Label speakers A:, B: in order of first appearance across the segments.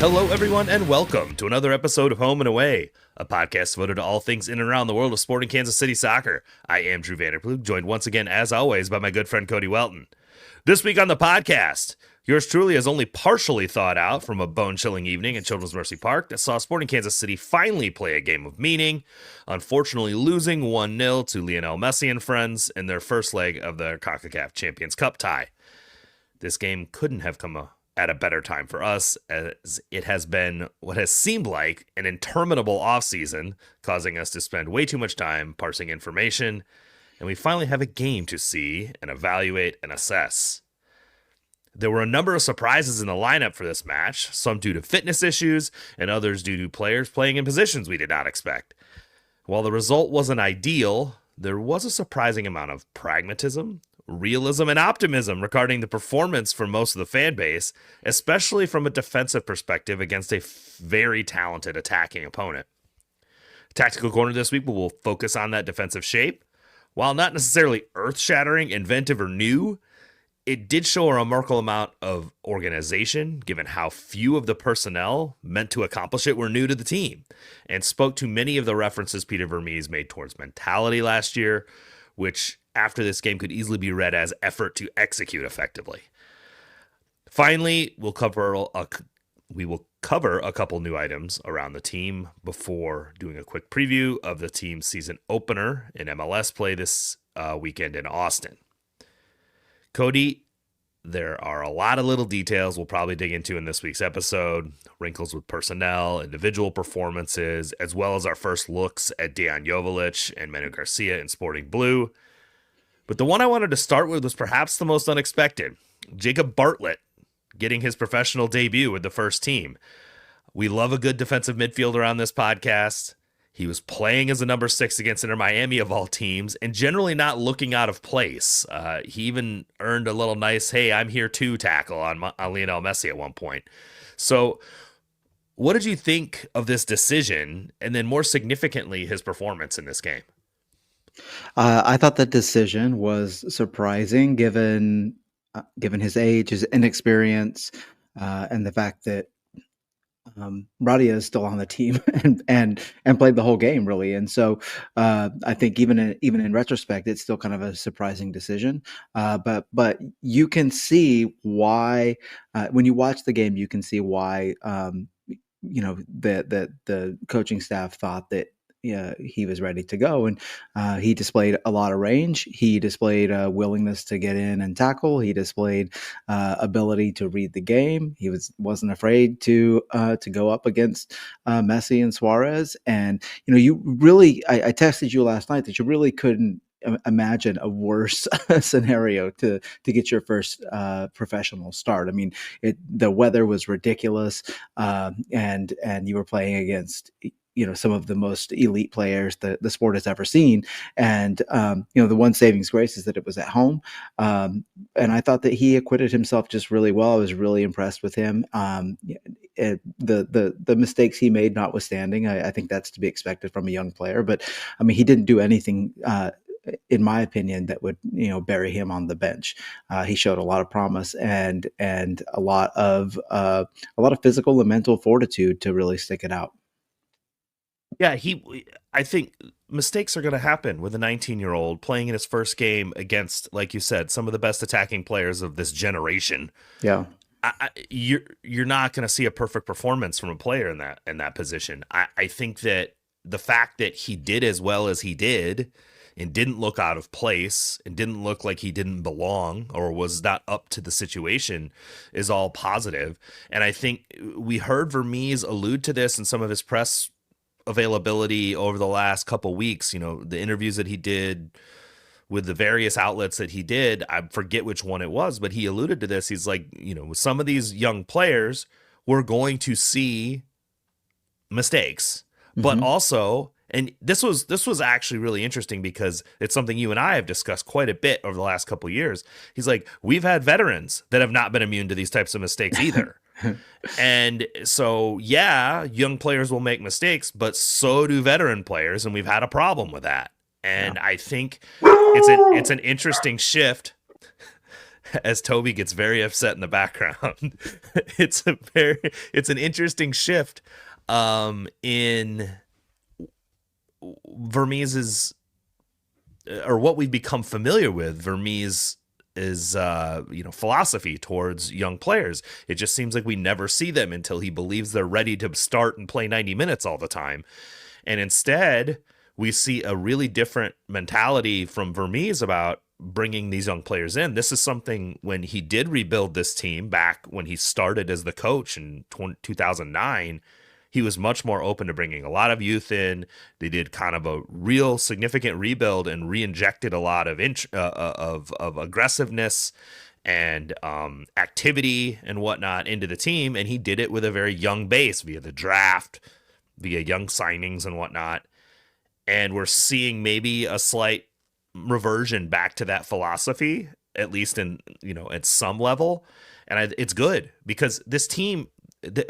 A: Hello, everyone, and welcome to another episode of Home and Away, a podcast devoted to all things in and around the world of sporting Kansas City soccer. I am Drew Vanderplug, joined once again, as always, by my good friend Cody Welton. This week on the podcast, yours truly is only partially thawed out from a bone-chilling evening at Children's Mercy Park that saw sporting Kansas City finally play a game of meaning, unfortunately losing 1-0 to Lionel Messi and Friends in their first leg of the Concacaf Champions Cup tie. This game couldn't have come at a better time for us, as it has been what has seemed like an interminable offseason, causing us to spend way too much time parsing information, and we finally have a game to see and evaluate and assess. There were a number of surprises in the lineup for this match, some due to fitness issues and others due to players playing in positions we did not expect. While the result wasn't ideal, there was a surprising amount of pragmatism, realism, and optimism regarding the performance for most of the fan base, especially from a defensive perspective against a very talented attacking opponent. Tactical Corner this week will focus on that defensive shape. While not necessarily earth-shattering, inventive, or new, it did show a remarkable amount of organization, given how few of the personnel meant to accomplish it were new to the team, and spoke to many of the references Peter Vermes made towards mentality last year, which after this game could easily be read as effort to execute effectively. Finally, we will cover a couple new items around the team before doing a quick preview of the team's season opener in MLS play this weekend in Austin. Cody, there are a lot of little details we'll probably dig into in this week's episode, wrinkles with personnel, individual performances, as well as our first looks at Dejan Joveljic and Manu Garcia in Sporting Blue. But the one I wanted to start with was perhaps the most unexpected. Jacob Bartlett getting his professional debut with the first team. We love a good defensive midfielder on this podcast. He was playing as a number 6 against Inter Miami of all teams and generally not looking out of place. He even earned a little nice, hey, I'm here too tackle on Lionel Messi at one point. So what did you think of this decision? And then more significantly, his performance in this game?
B: I thought the decision was surprising, given his age, his inexperience, and the fact that Radia is still on the team and played the whole game really. And so I think even in retrospect, it's still kind of a surprising decision. But you can see why when you watch the game, you can see why the coaching staff thought that he was ready to go, and he displayed a lot of range. He displayed a willingness to get in and tackle. He displayed ability to read the game. He wasn't afraid to go up against Messi and Suarez. And you really, I texted you last night that you really couldn't imagine a worse scenario to get your first professional start. I mean, the weather was ridiculous, and you were playing against some of the most elite players the sport has ever seen. And, the one saving grace is that it was at home. And I thought that he acquitted himself just really well. I was really impressed with him. The mistakes he made notwithstanding, I think that's to be expected from a young player. But I mean, he didn't do anything, in my opinion, that would, bury him on the bench. He showed a lot of promise and a lot of physical and mental fortitude to really stick it out.
A: Yeah, I think mistakes are going to happen with a 19-year-old playing in his first game against, like you said, some of the best attacking players of this generation.
B: Yeah.
A: You're not going to see a perfect performance from a player in that position. I think that the fact that he did as well as he did and didn't look out of place and didn't look like he didn't belong or was not up to the situation is all positive. And I think we heard Vermes allude to this in some of his press availability over the last couple weeks, the interviews that he did with the various outlets that he did. I forget which one it was, but he alluded to this. He's like, with some of these young players, we're going to see mistakes, but also, and this was actually really interesting because it's something you and I have discussed quite a bit over the last couple of years. He's like, we've had veterans that have not been immune to these types of mistakes either. And so, yeah, young players will make mistakes, but so do veteran players, and we've had a problem with that. And I think it's an interesting shift as Toby gets very upset in the background. it's an interesting shift in Vermes's, or what we've become familiar with Vermes is philosophy towards young players. It just seems like we never see them until he believes they're ready to start and play 90 minutes all the time. And instead, we see a really different mentality from Vermes about bringing these young players in. This is something when he did rebuild this team back when he started as the coach in 2009, he was much more open to bringing a lot of youth in. They did kind of a real significant rebuild and re-injected a lot of of aggressiveness and activity and whatnot into the team. And he did it with a very young base via the draft, via young signings and whatnot. And we're seeing maybe a slight reversion back to that philosophy, at least in, at some level. And it's good because this team,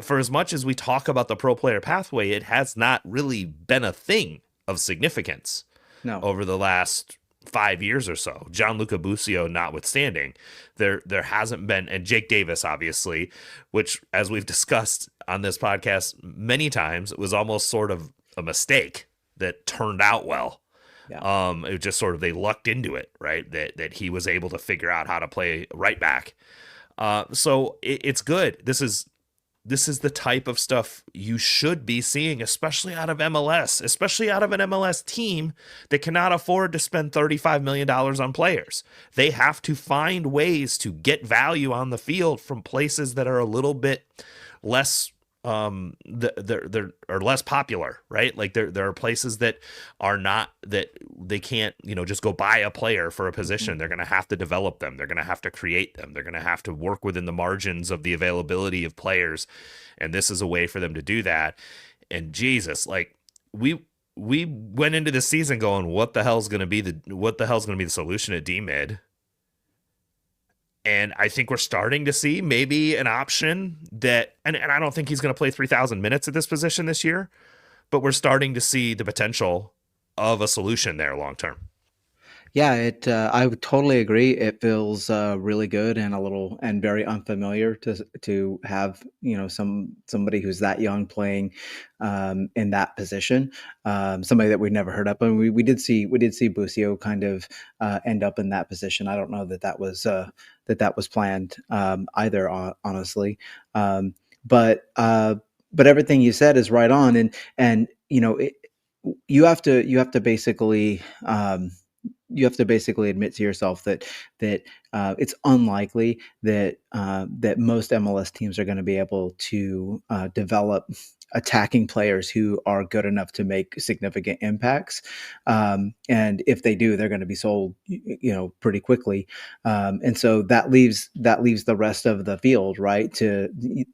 A: for as much as we talk about the pro player pathway, it has not really been a thing of significance over the last 5 years or so. Gianluca Busio notwithstanding, there hasn't been, and Jake Davis, obviously, which, as we've discussed on this podcast many times, it was almost sort of a mistake that turned out well. Yeah. It was just sort of, they lucked into it, right? That he was able to figure out how to play right back. So it's good. This is the type of stuff you should be seeing, especially out of MLS, especially out of an MLS team that cannot afford to spend $35 million on players. They have to find ways to get value on the field from places that are a little bit less they're less popular, right? Like there are places that are not, that they can't, just go buy a player for a position. They're going to have to develop them. They're going to have to create them. They're going to have to work within the margins of the availability of players. And this is a way for them to do that. And Jesus, like we went into the season going, what the hell's going to be the solution at D mid? And I think we're starting to see maybe an option that, and I don't think he's going to play 3,000 minutes at this position this year, but we're starting to see the potential of a solution there long term.
B: Yeah, I would totally agree. It feels really good and very unfamiliar to have somebody who's that young playing in that position. Somebody that we've never heard of, and we did see Busio kind of end up in that position. I don't know that was planned either, honestly. But everything you said is right on, and you have to basically. You have to basically admit to yourself that it's unlikely that most MLS teams are going to be able to develop attacking players who are good enough to make significant impacts. And if they do, they're going to be sold, pretty quickly. And so that leaves the rest of the field, right?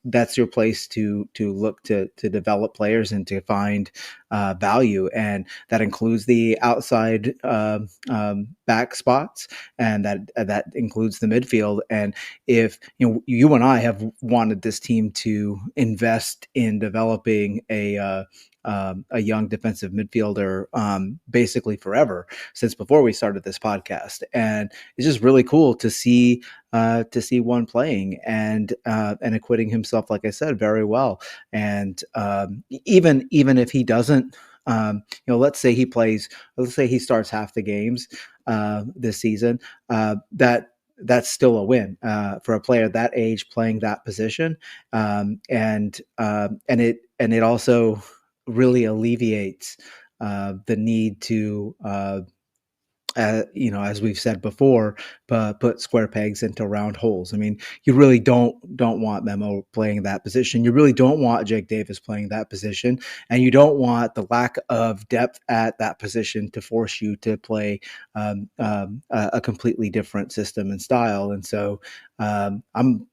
B: That's your place to look to develop players and to find value, and that includes the outside back spots, and that includes the midfield. And if you and I have wanted this team to invest in developing a young defensive midfielder basically forever, since before we started this podcast, and it's just really cool to see one playing and acquitting himself, like I said, very well. And even if he doesn't, let's say he starts half the games this season, that's still a win for a player that age playing that position, and it also really alleviates the need to as we've said before, put square pegs into round holes. I mean, you really don't want Memo playing that position. You really don't want Jake Davis playing that position, and you don't want the lack of depth at that position to force you to play a completely different system and style. And so I'm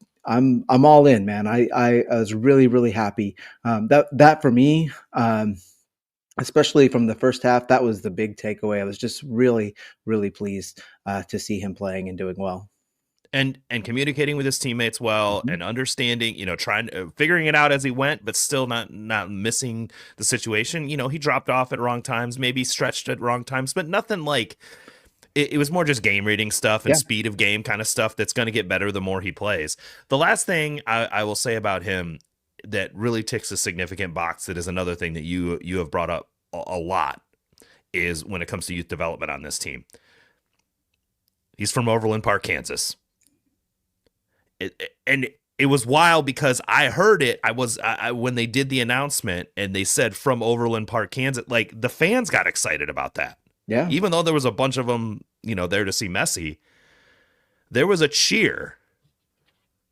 B: all in, man. I was really, really happy that for me. Especially from the first half, that was the big takeaway. I was just really, really pleased to see him playing and doing well,
A: and communicating with his teammates well, and understanding, figuring it out as he went, but still not missing the situation. He dropped off at wrong times, maybe stretched at wrong times, but nothing like it was more just game reading stuff and
B: Yeah.
A: speed of game kind of stuff that's going to get better the more he plays. The last thing I will say about him that really ticks a significant box, that is another thing that you have brought up a lot, is when it comes to youth development on this team. He's from Overland Park, Kansas. And it was wild because I heard it. When they did the announcement and they said from Overland Park, Kansas, like the fans got excited about that.
B: Yeah.
A: Even though there was a bunch of them, there to see Messi, there was a cheer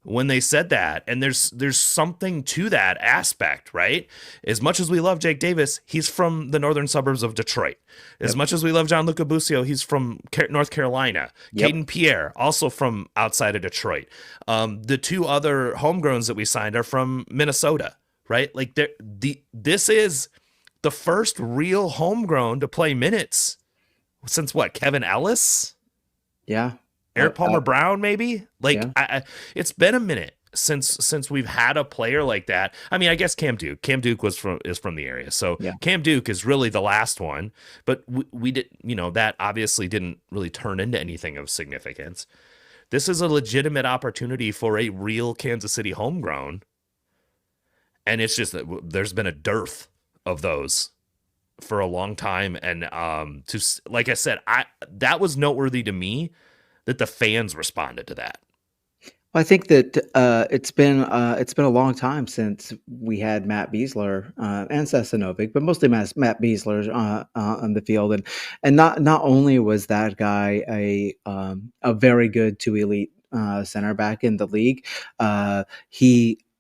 A: when they said that. And there's something to that aspect, right? As much as we love Jake Davis, he's from the northern suburbs of Detroit. As much as we love Gianluca Busio, he's from North Carolina. Caden Pierre, also from outside of Detroit. The two other homegrowns that we signed are from Minnesota, right? Like this is the first real homegrown to play minutes since Kevin Ellis?
B: Yeah.
A: Eric Palmer Brown, maybe? Like,
B: yeah.
A: It's been a minute since we've had a player like that. I mean, I guess Cam Duke. Cam Duke is from the area, so Cam Duke is really the last one. But we did, that obviously didn't really turn into anything of significance. This is a legitimate opportunity for a real Kansas City homegrown, and it's just that there's been a dearth of those for a long time. And like I said, that was noteworthy to me that the fans responded to that.
B: Well, I think that it's been a long time since we had Matt Beasler and Sesanovic, but mostly Matt Beasler on the field, and not only was that guy a very good to elite center back in the league,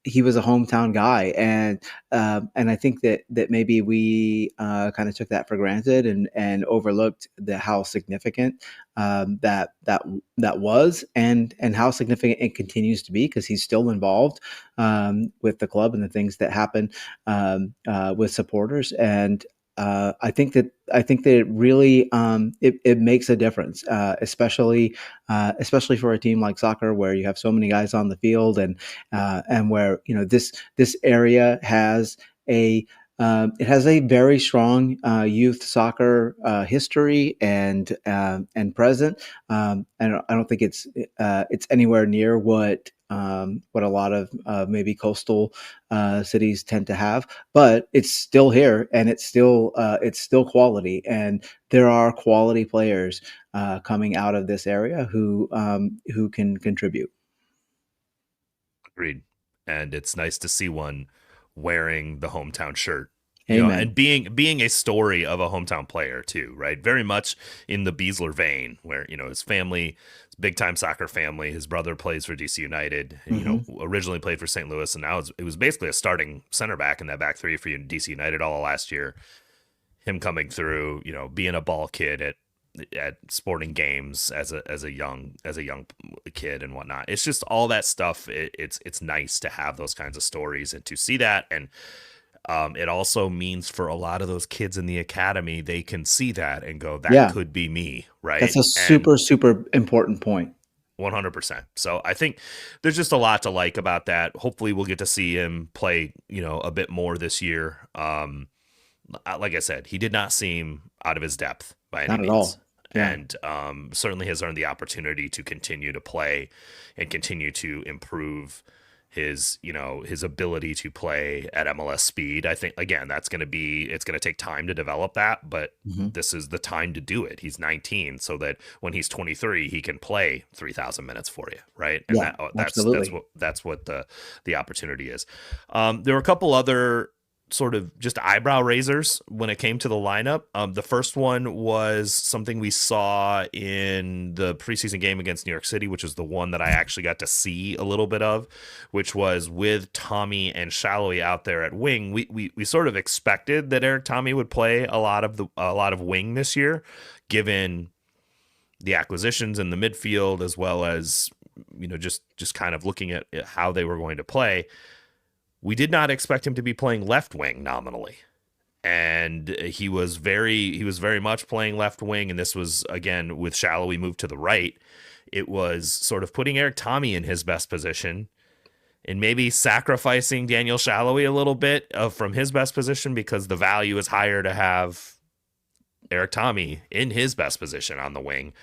B: he was a hometown guy, and I think that maybe we kind of took that for granted and overlooked how significant that was, and how significant it continues to be, because he's still involved with the club and the things that happen with supporters. And I think that it really it makes a difference, especially for a team like soccer, where you have so many guys on the field, and where this area has it has a very strong youth soccer history and present. And I don't think it's anywhere near what a lot of maybe coastal cities tend to have, but it's still here, and it's still quality, and there are quality players coming out of this area who can contribute.
A: Agreed. And it's nice to see one wearing the hometown shirt.
B: Amen.
A: And being a story of a hometown player too, right? Very much in the Beasler vein, where his family, big time soccer family. His brother plays for DC United. And, originally played for St. Louis, and now it was basically a starting center back in that back three for DC United all last year. Him coming through, being a ball kid at sporting games as a young kid and whatnot. It's just all that stuff. It's nice to have those kinds of stories and to see that. And it also means for a lot of those kids in the academy, they can see that and go, that could be me, right?
B: That's a super important point.
A: 100%. So I think there's just a lot to like about that. Hopefully we'll get to see him play, a bit more this year. Like I said, he did not seem out of his depth by any means. Not at all. Yeah. And certainly has earned the opportunity to continue to play and continue to improve his ability to play at MLS speed. I think, again, it's going to take time to develop that, but this is the time to do it. He's 19, so that when he's 23, he can play 3,000 minutes for you, right? And that's what the opportunity is. There were a couple other sort of just eyebrow raisers when it came to the lineup. The first one was something we saw in the preseason game against New York City, which is the one that I actually got to see a little bit of, which was with Tommy and Shallowy out there at wing. We sort of expected that Eric Tommy would play a lot of wing this year, given the acquisitions in the midfield, as well as just kind of looking at how they were going to play. We did not expect him to be playing left wing nominally, and he was very much playing left wing. And this was, again, with Shallowy moved to the right. It was sort of putting Eric Tommy in his best position and maybe sacrificing Daniel Shallowy a little bit from his best position, because the value is higher to have Eric Tommy in his best position on the wing.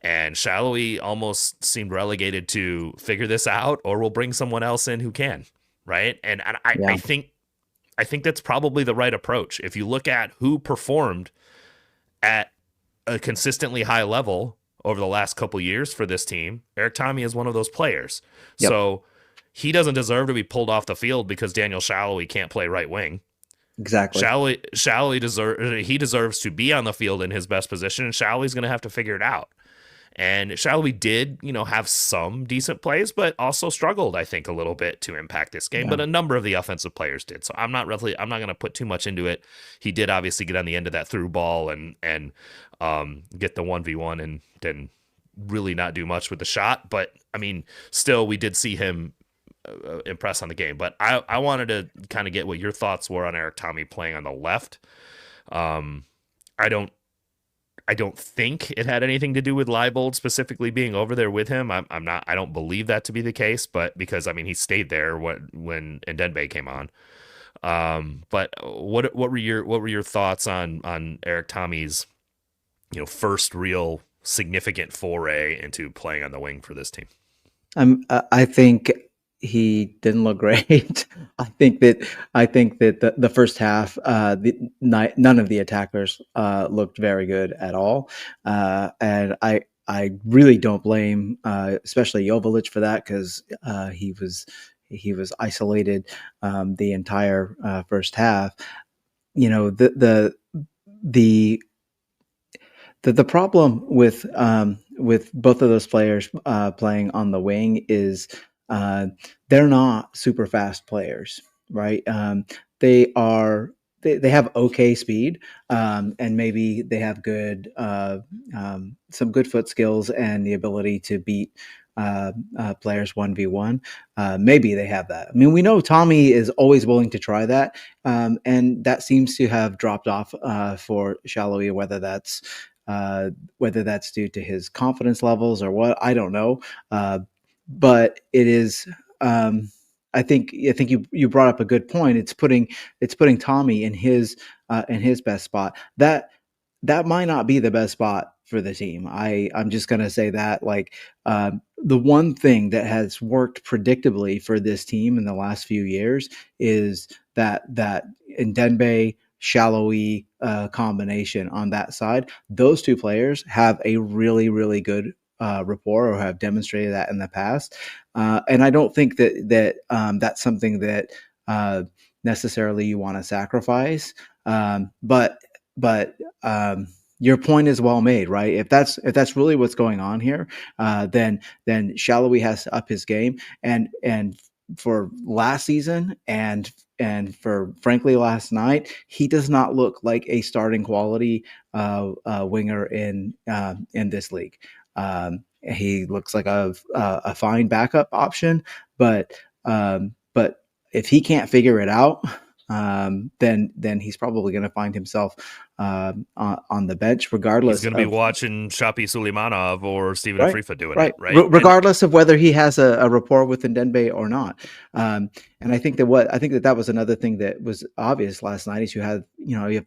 A: And Shallowy almost seemed relegated to figure this out, or we'll bring someone else in who can, right? And I
B: Yeah.
A: think that's probably the right approach. If you look at who performed at a consistently high level over the last couple years for this team, Eric Tommy is one of those players.
B: Yep.
A: So he doesn't deserve to be pulled off the field because Daniel Shallowy can't play right wing.
B: Exactly.
A: Shallowy deserves to be on the field in his best position, and Shallowy's going to have to figure it out. And Shallowy did, have some decent plays, but also struggled, I think, a little bit to impact this game.
B: Yeah.
A: But a number of the offensive players did. So I'm not going to put too much into it. He did obviously get on the end of that through ball and get the 1v1 and then really not do much with the shot. But I mean, still, we did see him impress on the game. But I wanted to kind of get what your thoughts were on Eric Tommy playing on the left. I don't think it had anything to do with Leibold specifically being over there with him. I don't believe that to be the case, but because he stayed there when Ndenbe came on. But what were your thoughts on Eric Tommy's first real significant foray into playing on the wing for this team?
B: I think he didn't look great. I think that the first half, none of the attackers looked very good at all, and I really don't blame, especially Joveljic for that, because he was isolated the entire first half. The problem with both of those players playing on the wing is they're not super fast players, right? They have okay speed, and maybe they have some good foot skills and the ability to beat players 1v1. Maybe they have that. I mean, we know Tommy is always willing to try that, and that seems to have dropped off for Shallowy, whether that's due to his confidence levels or what, I don't know. But it is. I think you brought up a good point. It's putting Tommy in his best spot. That might not be the best spot for the team. I'm just gonna say that, like, the one thing that has worked predictably for this team in the last few years is that Ndenbe Shallowy combination on that side. Those two players have a really, really good rapport, or have demonstrated that in the past. And I don't think that that's something that necessarily you want to sacrifice. But your point is well made, right? If that's really what's going on here, then Shallowy has to up his game, and for last season and for frankly last night, he does not look like a starting quality winger in this league. He looks like a fine backup option, but if he can't figure it out, then he's probably going to find himself on the bench, regardless.
A: He's going to be watching Shapi Suleimanov or Steven
B: right,
A: Afrifa doing
B: right.
A: it, right?
B: Regardless of whether he has a rapport with Ndenbe or not. And I think that was another thing that was obvious last night is you have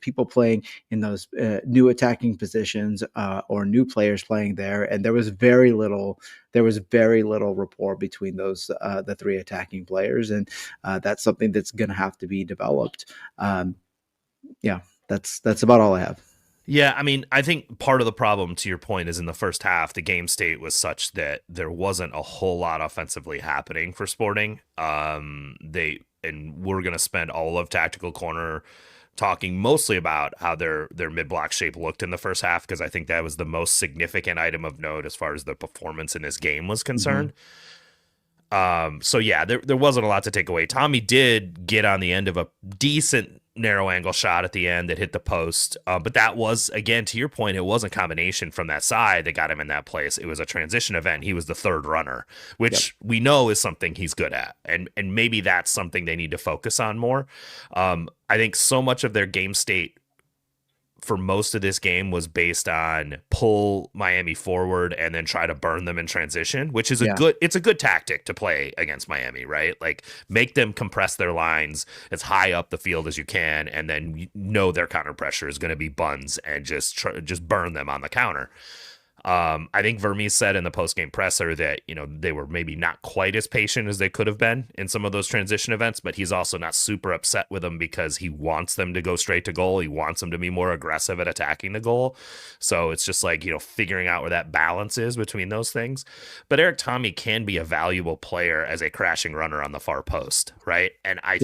B: people playing in those new attacking positions or new players playing there, and there was very little rapport between those the three attacking players, and that's something that's going to have to be developed. Yeah, that's about all I have.
A: Yeah, I mean, I think part of the problem, to your point, is in the first half, the game state was such that there wasn't a whole lot offensively happening for Sporting. And we're going to spend all of Tactical Corner talking mostly about how their mid-block shape looked in the first half, because I think that was the most significant item of note as far as the performance in this game was concerned. Mm-hmm. So yeah, there wasn't a lot to take away. Tommy did get on the end of a decent narrow angle shot at the end that hit the post. But that was, again, to your point, it wasn't a combination from that side that got him in that place. It was a transition event. He was the third runner, which we know is something he's good at. And maybe that's something they need to focus on more. I think so much of their game state for most of this game was based on pull Miami forward and then try to burn them in transition, which is
B: Yeah.
A: it's a good tactic to play against Miami, right? Like make them compress their lines as high up the field as you can, and then you know their counter pressure is going to be buns and just burn them on the counter. I think Vermes said in the post-game presser that, they were maybe not quite as patient as they could have been in some of those transition events, but he's also not super upset with them because he wants them to go straight to goal. He wants them to be more aggressive at attacking the goal. So it's just like, figuring out where that balance is between those things. But Eric Tommy can be a valuable player as a crashing runner on the far post, right? And I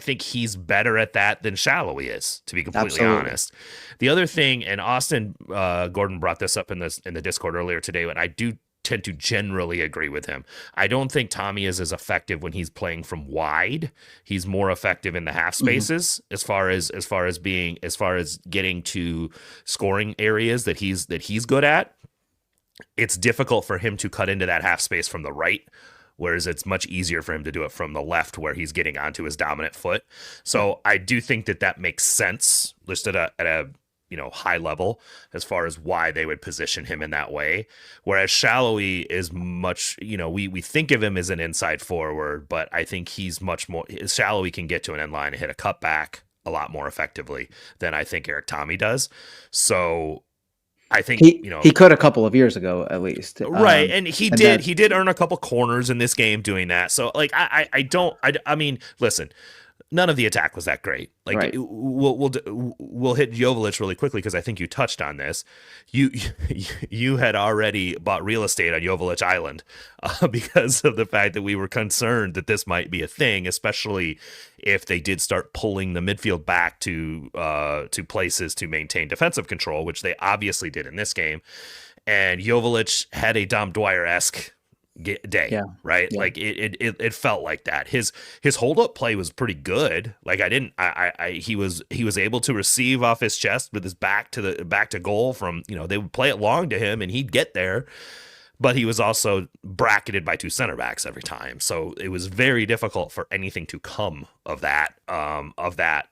A: think he's better at that than Shallowy is, to be completely
B: Absolutely.
A: honest. The other thing, and Austin Gordon brought this up in the Discord earlier today, and I do tend to generally agree with him. I don't think Tommy is as effective when he's playing from wide. He's more effective in the half spaces as far as getting to scoring areas that he's good at. It's difficult for him to cut into that half space from the right, whereas it's much easier for him to do it from the left where he's getting onto his dominant foot. So I do think that makes sense just at a high level as far as why they would position him in that way. Whereas Shallowy is much, we think of him as an inside forward, but I think he's much more, Shallowy can get to an end line and hit a cutback a lot more effectively than I think Eric Tommy does. So I think
B: He could a couple of years ago at least,
A: right, and he
B: and
A: did
B: that
A: he did earn a couple corners in this game doing that. So like I mean, listen, none of the attack was that great. Like
B: right.
A: we'll hit Joveljic really quickly because I think you touched on this. You you had already bought real estate on Joveljic Island because of the fact that we were concerned that this might be a thing, especially if they did start pulling the midfield back to places to maintain defensive control, which they obviously did in this game. And Joveljic had a Dom Dwyer-esque day,
B: Yeah.
A: right?
B: Yeah.
A: Like it felt like that. His hold up play was pretty good. Like he was able to receive off his chest with his back to goal from, they would play it long to him and he'd get there, but he was also bracketed by two center backs every time. So it was very difficult for anything to come of that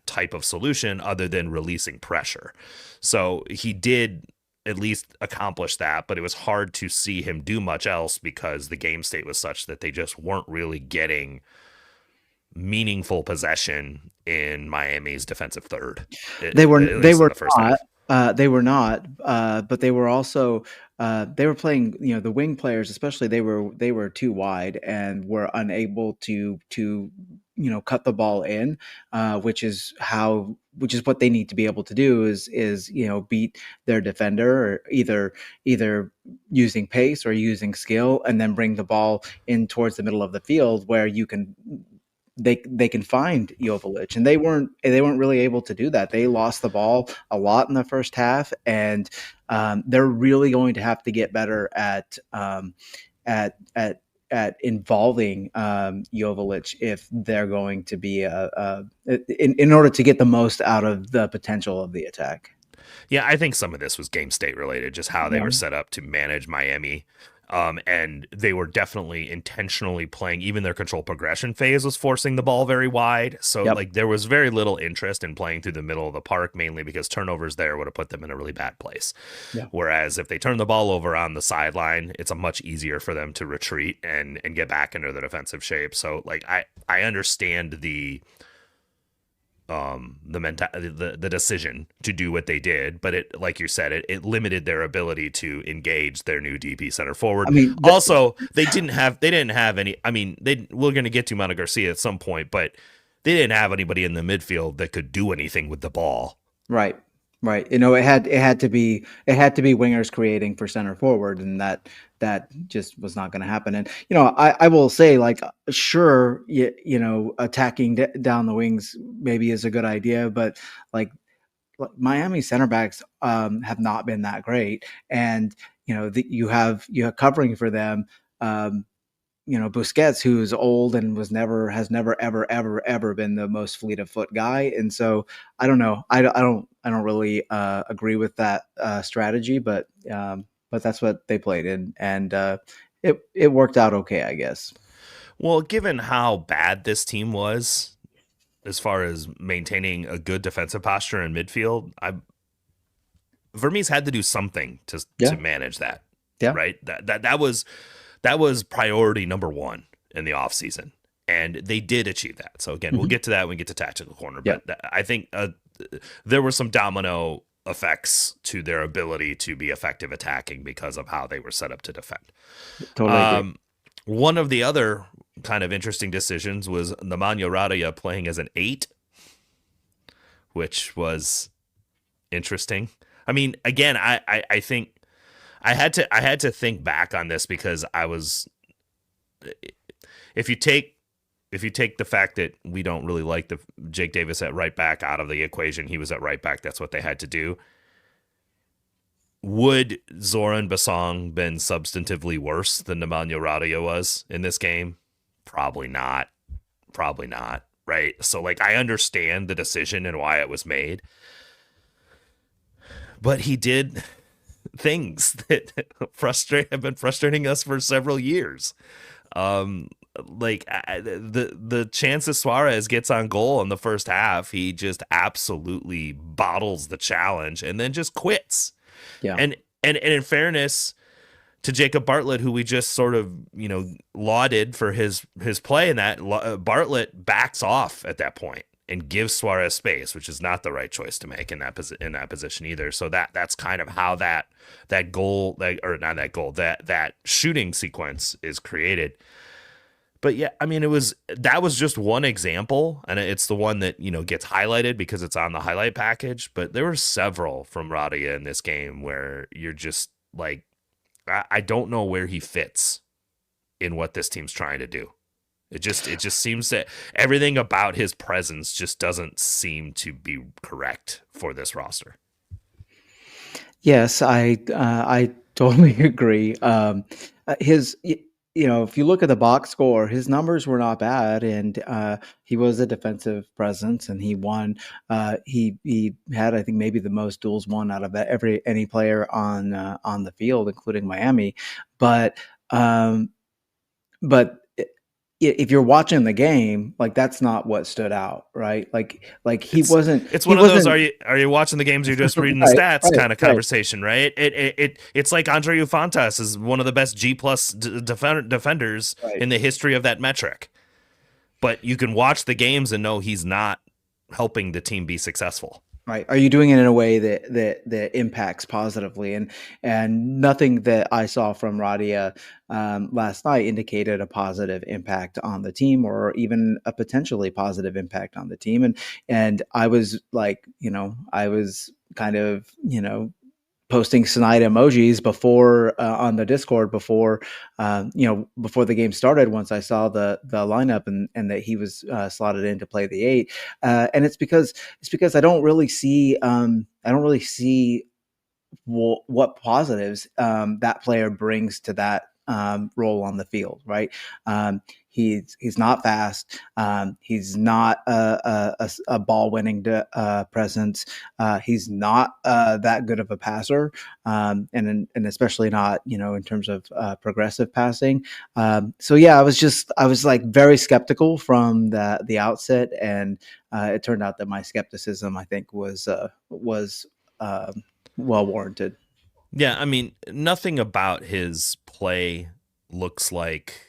A: type of solution other than releasing pressure. So he did at least accomplish that, but it was hard to see him do much else because the game state was such that they just weren't really getting meaningful possession in Miami's defensive third.
B: They were
A: At least in the first
B: not.
A: half.
B: They were not, but they were also they were playing. The wing players, especially, they were too wide and were unable to cut the ball in, which is what they need to be able to do is beat their defender, or either using pace or using skill, and then bring the ball in towards the middle of the field where they can find Joveljic, and they weren't really able to do that. They lost the ball a lot in the first half, and they're really going to have to get better at involving Joveljic if they're going to be in order to get the most out of the potential of the attack.
A: Yeah, I think some of this was game state related, just how they
B: Yeah.
A: were set up to manage Miami. And they were definitely intentionally playing, even their control progression phase was forcing the ball very wide. So
B: Yep.
A: like there was very little interest in playing through the middle of the park, mainly because turnovers there would have put them in a really bad place.
B: Yeah.
A: Whereas if they turn the ball over on the sideline, it's a much easier for them to retreat and get back into the defensive shape. So like I understand the the decision to do what they did, but it, like you said, it limited their ability to engage their new DP center forward.
B: I mean,
A: Also, they didn't have any. I mean, we're going to get to Mono Garcia at some point, but they didn't have anybody in the midfield that could do anything with the ball.
B: right. It had to be wingers creating for center forward, and that just was not going to happen. And I will say, like, sure, attacking down the wings maybe is a good idea, but like Miami center backs have not been that great, and you have covering for them. Busquets, who's old and has never ever been the most fleet of foot guy, and so I don't know. I don't really agree with that strategy, but that's what they played in, and it worked out okay, I guess.
A: Well, given how bad this team was, as far as maintaining a good defensive posture in midfield, Vermes had to do something to
B: Yeah.
A: manage that,
B: Yeah.
A: right? That was priority number one in the offseason. And they did achieve that. So again, we'll
B: Hmm.
A: get to that when we get to tactical corner.
B: Yeah.
A: But I think there were some domino effects to their ability to be effective attacking because of how they were set up to defend.
B: Totally agree.
A: One of the other kind of interesting decisions was Nemanja Radja playing as an 8, which was interesting. I mean, again, I think I had to think back on this because I was, if you take the fact that we don't really like the Jake Davis at right back out of the equation, he was at right back. That's what they had to do. Would Zoran Basong been substantively worse than Nemanja Radja was in this game? Probably not. Probably not. Right. So like I understand the decision and why it was made. But he did things that have been frustrating us for several years. The chances Suarez gets on goal in the first half, he just absolutely bottles the challenge and then just quits.
B: Yeah.
A: And in fairness to Jacob Bartlett, who we just sort of lauded for his play in that, Bartlett backs off at that point and gives Suarez space, which is not the right choice to make in that position either. So that's kind of how that shooting sequence is created. But yeah, I mean, that was just one example, and it's the one that gets highlighted because it's on the highlight package. But there were several from Radja in this game where you're just like, I don't know where he fits in what this team's trying to do. It just seems that everything about his presence just doesn't seem to be correct for this roster.
B: Yes, I totally agree. If you look at the box score, his numbers were not bad, and he was a defensive presence, and he won. He had, I think, maybe the most duels won out of any player on the field, including Miami. But if you're watching the game, like that's not what stood out, right? Like he wasn't.
A: It's one of those. Are you watching the games? You're just reading the stats kind of conversation, right? It's like Andre Ufantas is one of the best G+ defenders in the history of that metric, but you can watch the games and know he's not helping the team be successful.
B: Right. Are you doing it in a way that impacts positively? And nothing that I saw from Radja last night indicated a positive impact on the team, or even a potentially positive impact on the team. And I was like, I was kind of, posting snide emojis before on the Discord before the game started. Once I saw the lineup and that he was slotted in to play the 8, and it's because I don't really see what positives that player brings to that role on the field, right? He's not fast. He's not a ball winning presence. He's not that good of a passer, and especially not in terms of progressive passing. So yeah, I was like very skeptical from the outset, and it turned out that my skepticism, I think, was well warranted.
A: Yeah, I mean, nothing about his play looks like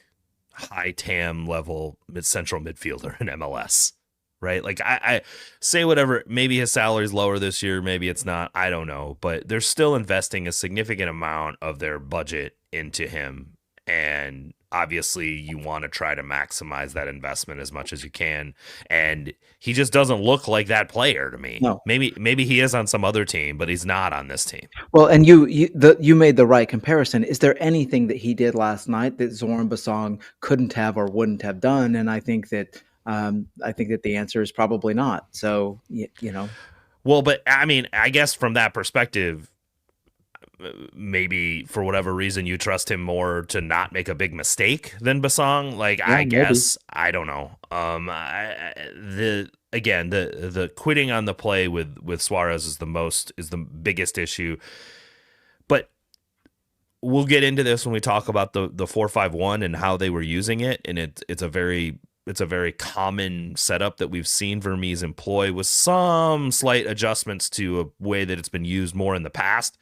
A: high TAM level central midfielder in MLS, right? Like I say whatever, maybe his salary's lower this year, maybe it's not, I don't know, but they're still investing a significant amount of their budget into him, and obviously you want to try to maximize that investment as much as you can, and he just doesn't look like that player to me.
B: No.
A: Maybe he is on some other team, but he's not on this team.
B: Well, and you made the right comparison. Is there anything that he did last night that Zoran Basong couldn't have or wouldn't have done? And I think that the answer is probably not. So
A: Well, but I mean, I guess from that perspective, maybe for whatever reason you trust him more to not make a big mistake than Basong. Like, yeah, I guess maybe. I don't know. The quitting on the play with Suarez is the biggest issue. But we'll get into this when we talk about the 4-5-1 and how they were using it, and it's a very it's a very common setup that we've seen Vermes employ with some slight adjustments to a way that it's been used more in the past.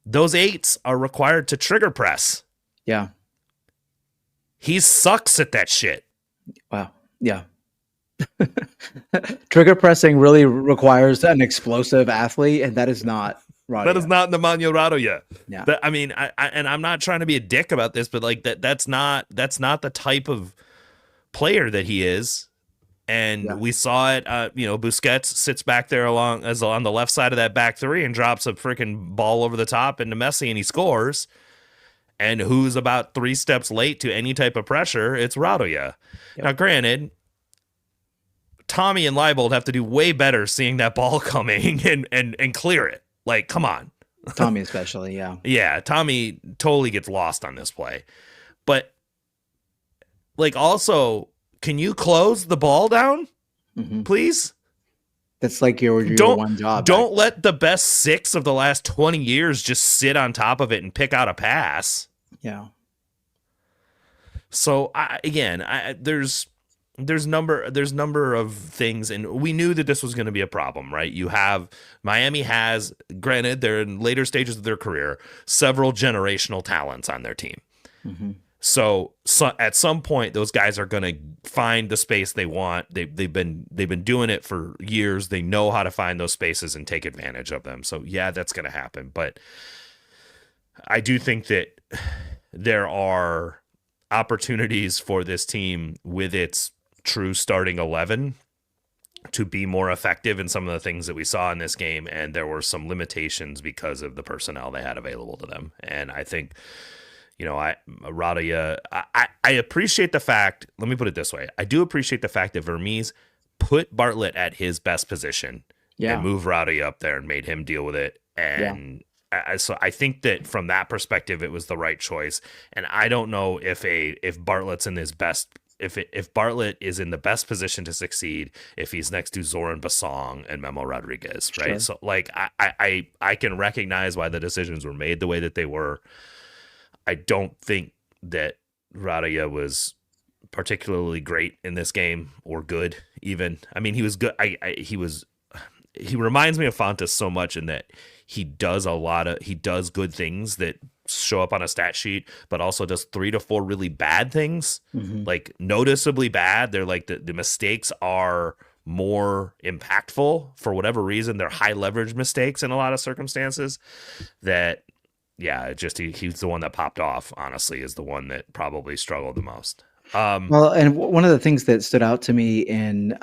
A: Those 8s are required to trigger press.
B: Yeah.
A: He sucks at that shit.
B: Wow. Yeah. Trigger pressing really requires an explosive athlete, and that is not Radia.
A: That is not Nemanja Radoja.
B: Yeah.
A: I mean, and I'm not trying to be a dick about this, but like that's not the type of player that he is. And we saw it, Busquets sits back there on the left side of that back three and drops a freaking ball over the top into Messi and he scores. And who's about 3 steps late to any type of pressure? It's Radoja. Yep. Now, granted, Tommy and Leibold have to do way better seeing that ball coming and clear it. Like, come on.
B: Tommy especially, yeah.
A: Yeah, Tommy totally gets lost on this play. But, like, also, can you close the ball down, please?
B: That's like your one job.
A: Don't let the best 6 of the last 20 years just sit on top of it and pick out a pass.
B: Yeah.
A: So, there's number of things, and we knew that this was going to be a problem, right? You have Miami has, granted, they're in later stages of their career, several generational talents on their team. Mm-hmm. So at some point, those guys are going to find the space they want. They've been doing it for years. They know how to find those spaces and take advantage of them. So yeah, that's going to happen. But I do think that there are opportunities for this team with its true starting 11 to be more effective in some of the things that we saw in this game. And there were some limitations because of the personnel they had available to them. And I think, Radia, I appreciate the fact, let me put it this way. I do appreciate the fact that Vermes put Bartlett at his best position and moved Radia up there and made him deal with it. And so I think that from that perspective, it was the right choice. And I don't know if Bartlett's in his best, if Bartlett is in the best position to succeed, if he's next to Zoran Basong and Memo Rodriguez, right? Sure. So like, I can recognize why the decisions were made the way that they were. I don't think that Radia was particularly great in this game or good even. I mean, he was good. He reminds me of Fontes so much in that he does good things that show up on a stat sheet, but also does 3 to 4 really bad things, like noticeably bad. They're like the mistakes are more impactful for whatever reason. They're high leverage mistakes in a lot of circumstances that, he's the one that popped off, honestly, is the one that probably struggled the most.
B: Well, and one of the things that stood out to me in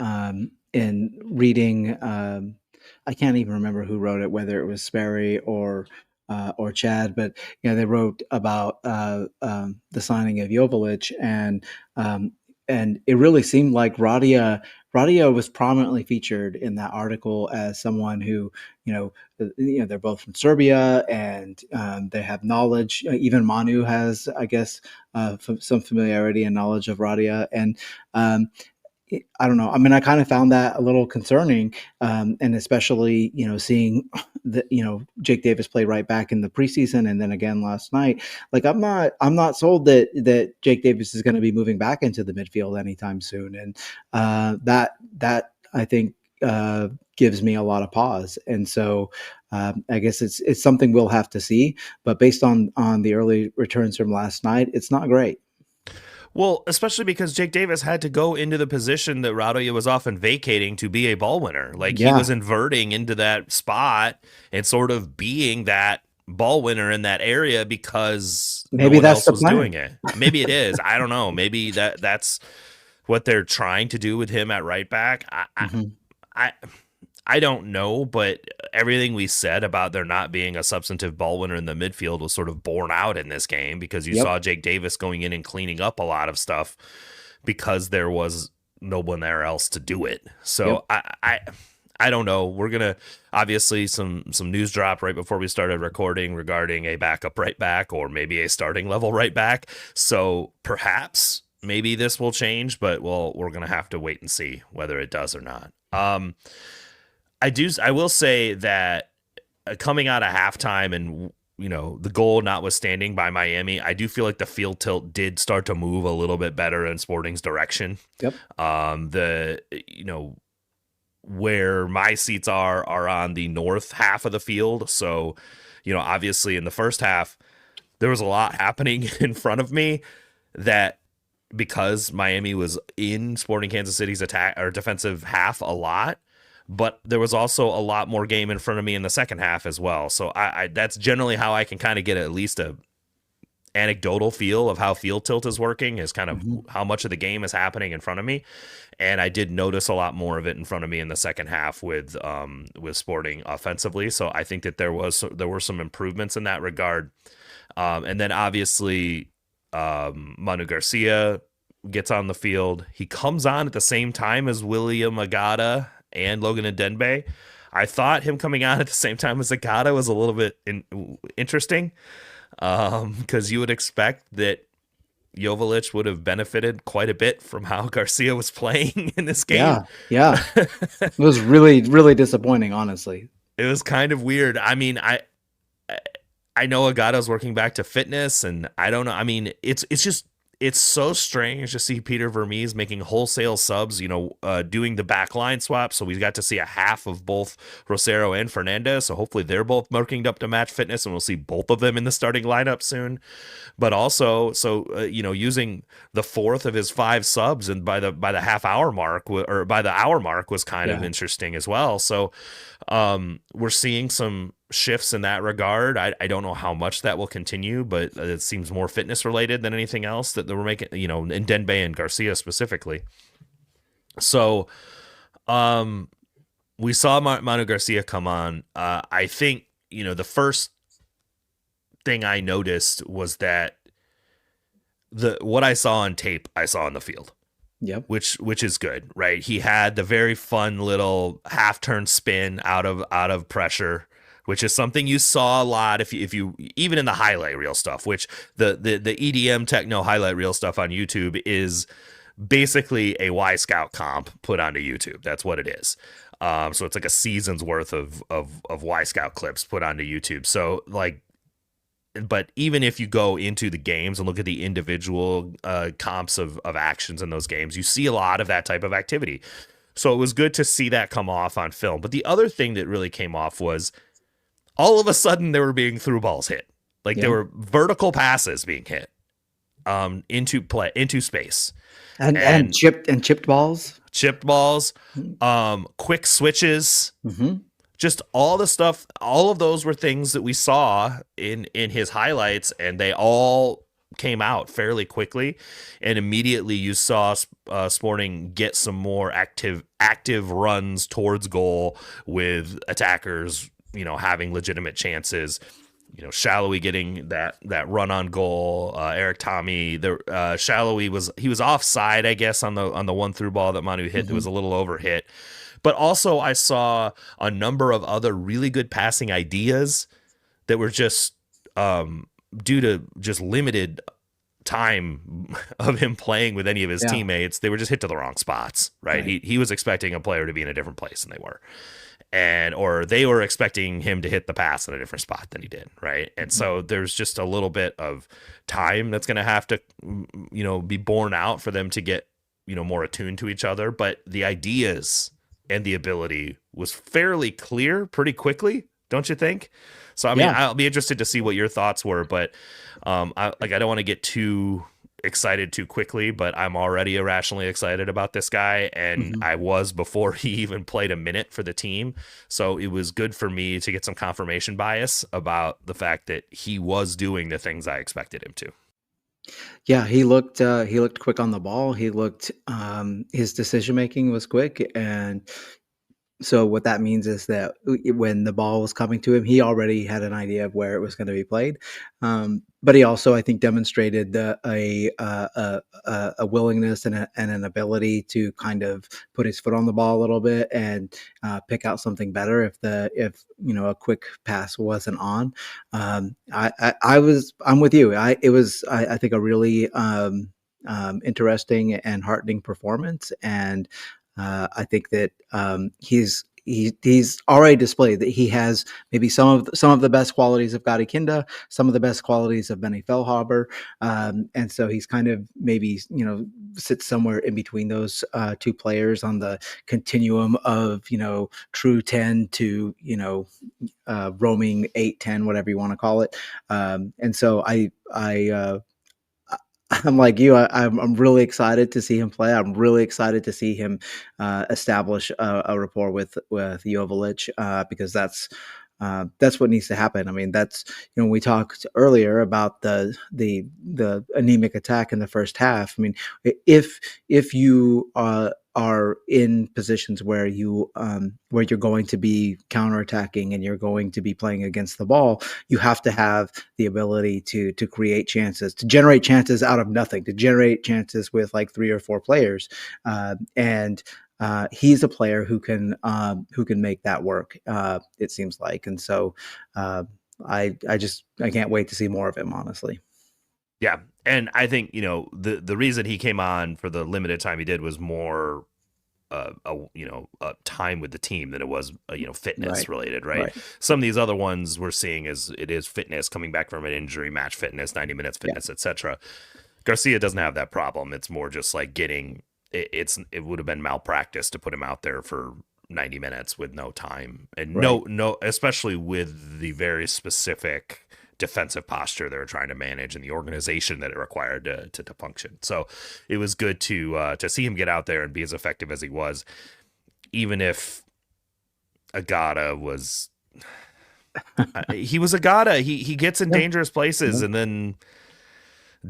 B: reading, I can't even remember who wrote it, whether it was Sperry or Chad, but they wrote about the signing of Joveljic, and it really seemed like Radia was prominently featured in that article as someone who, they're both from Serbia and they have knowledge. Even Manu has, I guess, some familiarity and knowledge of Radia. And I don't know. I mean, I kind of found that a little concerning, and especially seeing Jake Davis play right back in the preseason and then again last night. Like I'm not sold that Jake Davis is going to be moving back into the midfield anytime soon, and that I think gives me a lot of pause. And so I guess it's something we'll have to see. But based on the early returns from last night, it's not great.
A: Well, especially because Jake Davis had to go into the position that Radoja was often vacating to be a ball winner. Like he was inverting into that spot and sort of being that ball winner in that area because
B: maybe
A: no one
B: that's
A: else was
B: plan.
A: doing it. Maybe it is. I don't know. Maybe that's what they're trying to do with him at right back. I don't know, but everything we said about there not being a substantive ball winner in the midfield was sort of borne out in this game because you saw Jake Davis going in and cleaning up a lot of stuff because there was no one there else to do it. So I don't know. We're going to obviously some news drop right before we started recording regarding a backup right back or maybe a starting level right back. So perhaps maybe this will change, but we're going to have to wait and see whether it does or not. I will say that coming out of halftime and the goal notwithstanding by Miami, I do feel like the field tilt did start to move a little bit better in Sporting's direction.
B: Yep.
A: Where my seats are on the north half of the field. So, obviously in the first half, there was a lot happening in front of me that because Miami was in Sporting Kansas City's attack or defensive half a lot, but there was also a lot more game in front of me in the second half as well. So I that's generally how I can kind of get at least a anecdotal feel of how field tilt is working, is kind of how much of the game is happening in front of me. And I did notice a lot more of it in front of me in the second half with Sporting offensively. So I think that there were some improvements in that regard. And then obviously Manu Garcia gets on the field. He comes on at the same time as William Agada and Logan Ndembe. I thought him coming on at the same time as Agada was a little bit interesting, because you would expect that Joveljic would have benefited quite a bit from how Garcia was playing in this game.
B: Yeah. It was really, really disappointing, honestly.
A: It was kind of weird. I mean, I know Agato's working back to fitness, and I don't know. I mean, it's so strange to see Peter Vermes making wholesale subs, doing the back line swap. So we got to see a half of both Rosero and Fernandez. So hopefully they're both working up to match fitness, and we'll see both of them in the starting lineup soon. But also, using the fourth of his 5 subs, and by the half hour mark or by the hour mark was kind of interesting as well. So we're seeing some shifts in that regard. I don't know how much that will continue, but it seems more fitness related than anything else that we're making, in Ndembe and Garcia specifically. So we saw Manu Garcia come on. I think, the first thing I noticed was that what I saw on tape, I saw on the field.
B: Yep.
A: Which is good, right? He had the very fun little half turn spin out of pressure, which is something you saw a lot if you even in the highlight reel stuff, which the EDM techno highlight reel stuff on YouTube is basically a Y Scout comp put onto YouTube. That's what it is. So it's like a season's worth of Y Scout clips put onto YouTube. So but even if you go into the games and look at the individual comps of actions in those games, you see a lot of that type of activity. So it was good to see that come off on film. But the other thing that really came off was all of a sudden there were being through balls hit. There were vertical passes being hit into space.
B: And chipped balls.
A: Chipped balls, quick switches.
B: Mm-hmm.
A: Just all the stuff, all of those were things that we saw in his highlights, and they all came out fairly quickly. And immediately you saw Sporting get some more active runs towards goal with attackers, having legitimate chances. Shallowy getting that run on goal. Eric Tommy, Shallowy was offside, I guess, on the one through ball that Manu hit. That was a little overhit. But also I saw a number of other really good passing ideas that were just due to just limited time of him playing with any of his teammates. They were just hit to the wrong spots, right? He was expecting a player to be in a different place than they were. Or they were expecting him to hit the pass in a different spot than he did, right? And so there's just a little bit of time that's going to have to, be borne out for them to get, more attuned to each other. But the ideas and the ability was fairly clear pretty quickly, don't you think? So, I mean, I'll be interested to see what your thoughts were, but I don't want to get too excited too quickly, but I'm already irrationally excited about this guy, and I was before he even played a minute for the team. So it was good for me to get some confirmation bias about the fact that he was doing the things I expected him to.
B: Yeah, he looked quick on the ball. He looked his decision making was quick, and so what that means is that when the ball was coming to him, he already had an idea of where it was going to be played. But he also, I think, demonstrated a willingness and an ability to kind of put his foot on the ball a little bit and pick out something better if a quick pass wasn't on. I'm with you. I think a really interesting and heartening performance, and I think that he's he's already displayed that he has maybe some of the best qualities of Gadi Kinda, some of the best qualities of Benny Feilhaber, and so he's kind of maybe sits somewhere in between those two players on the continuum of true 10 to roaming 8-10, whatever you want to call it. And so I'm like you. I'm really excited to see him play. I'm really excited to see him establish a rapport with Joveljic, because that's what needs to happen. I mean, that's we talked earlier about the anemic attack in the first half. I mean, if you are in positions where where you're going to be counterattacking and you're going to be playing against the ball, you have to have the ability to create chances, to generate chances out of nothing, to generate chances with like 3 or 4 players, and he's a player who can make that work. It seems like, and so I can't wait to see more of him, honestly.
A: Yeah, and I think the reason he came on for the limited time he did was more a time with the team than it was fitness related, right? Some of these other ones we're seeing it is fitness, coming back from an injury, match fitness, 90 minutes fitness, etc. Garcia doesn't have that problem. It's more just like getting it would have been malpractice to put him out there for 90 minutes with no time and no, especially with the very specific defensive posture they were trying to manage and the organization that it required to function. So it was good to see him get out there and be as effective as he was, even if Agata was he was Agata. He gets in dangerous places and then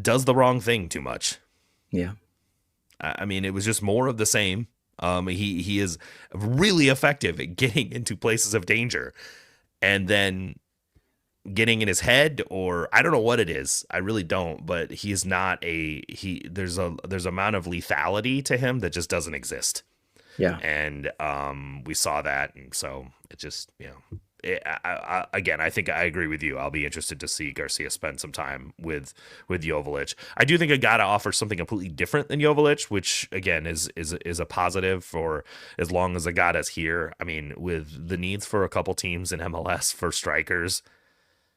A: does the wrong thing too much.
B: Yeah.
A: I mean, it was just more of the same. He is really effective at getting into places of danger and then getting in his head, or I don't know what it is. I really don't, but he's not there's amount of lethality to him that just doesn't exist.
B: Yeah.
A: And we saw that. And so it just, again, I think I agree with you. I'll be interested to see Garcia spend some time with Joveljic. I do think Agata offers something completely different than Joveljic, which again is a positive for as long as Agata's here. I mean, with the needs for a couple teams in MLS for strikers,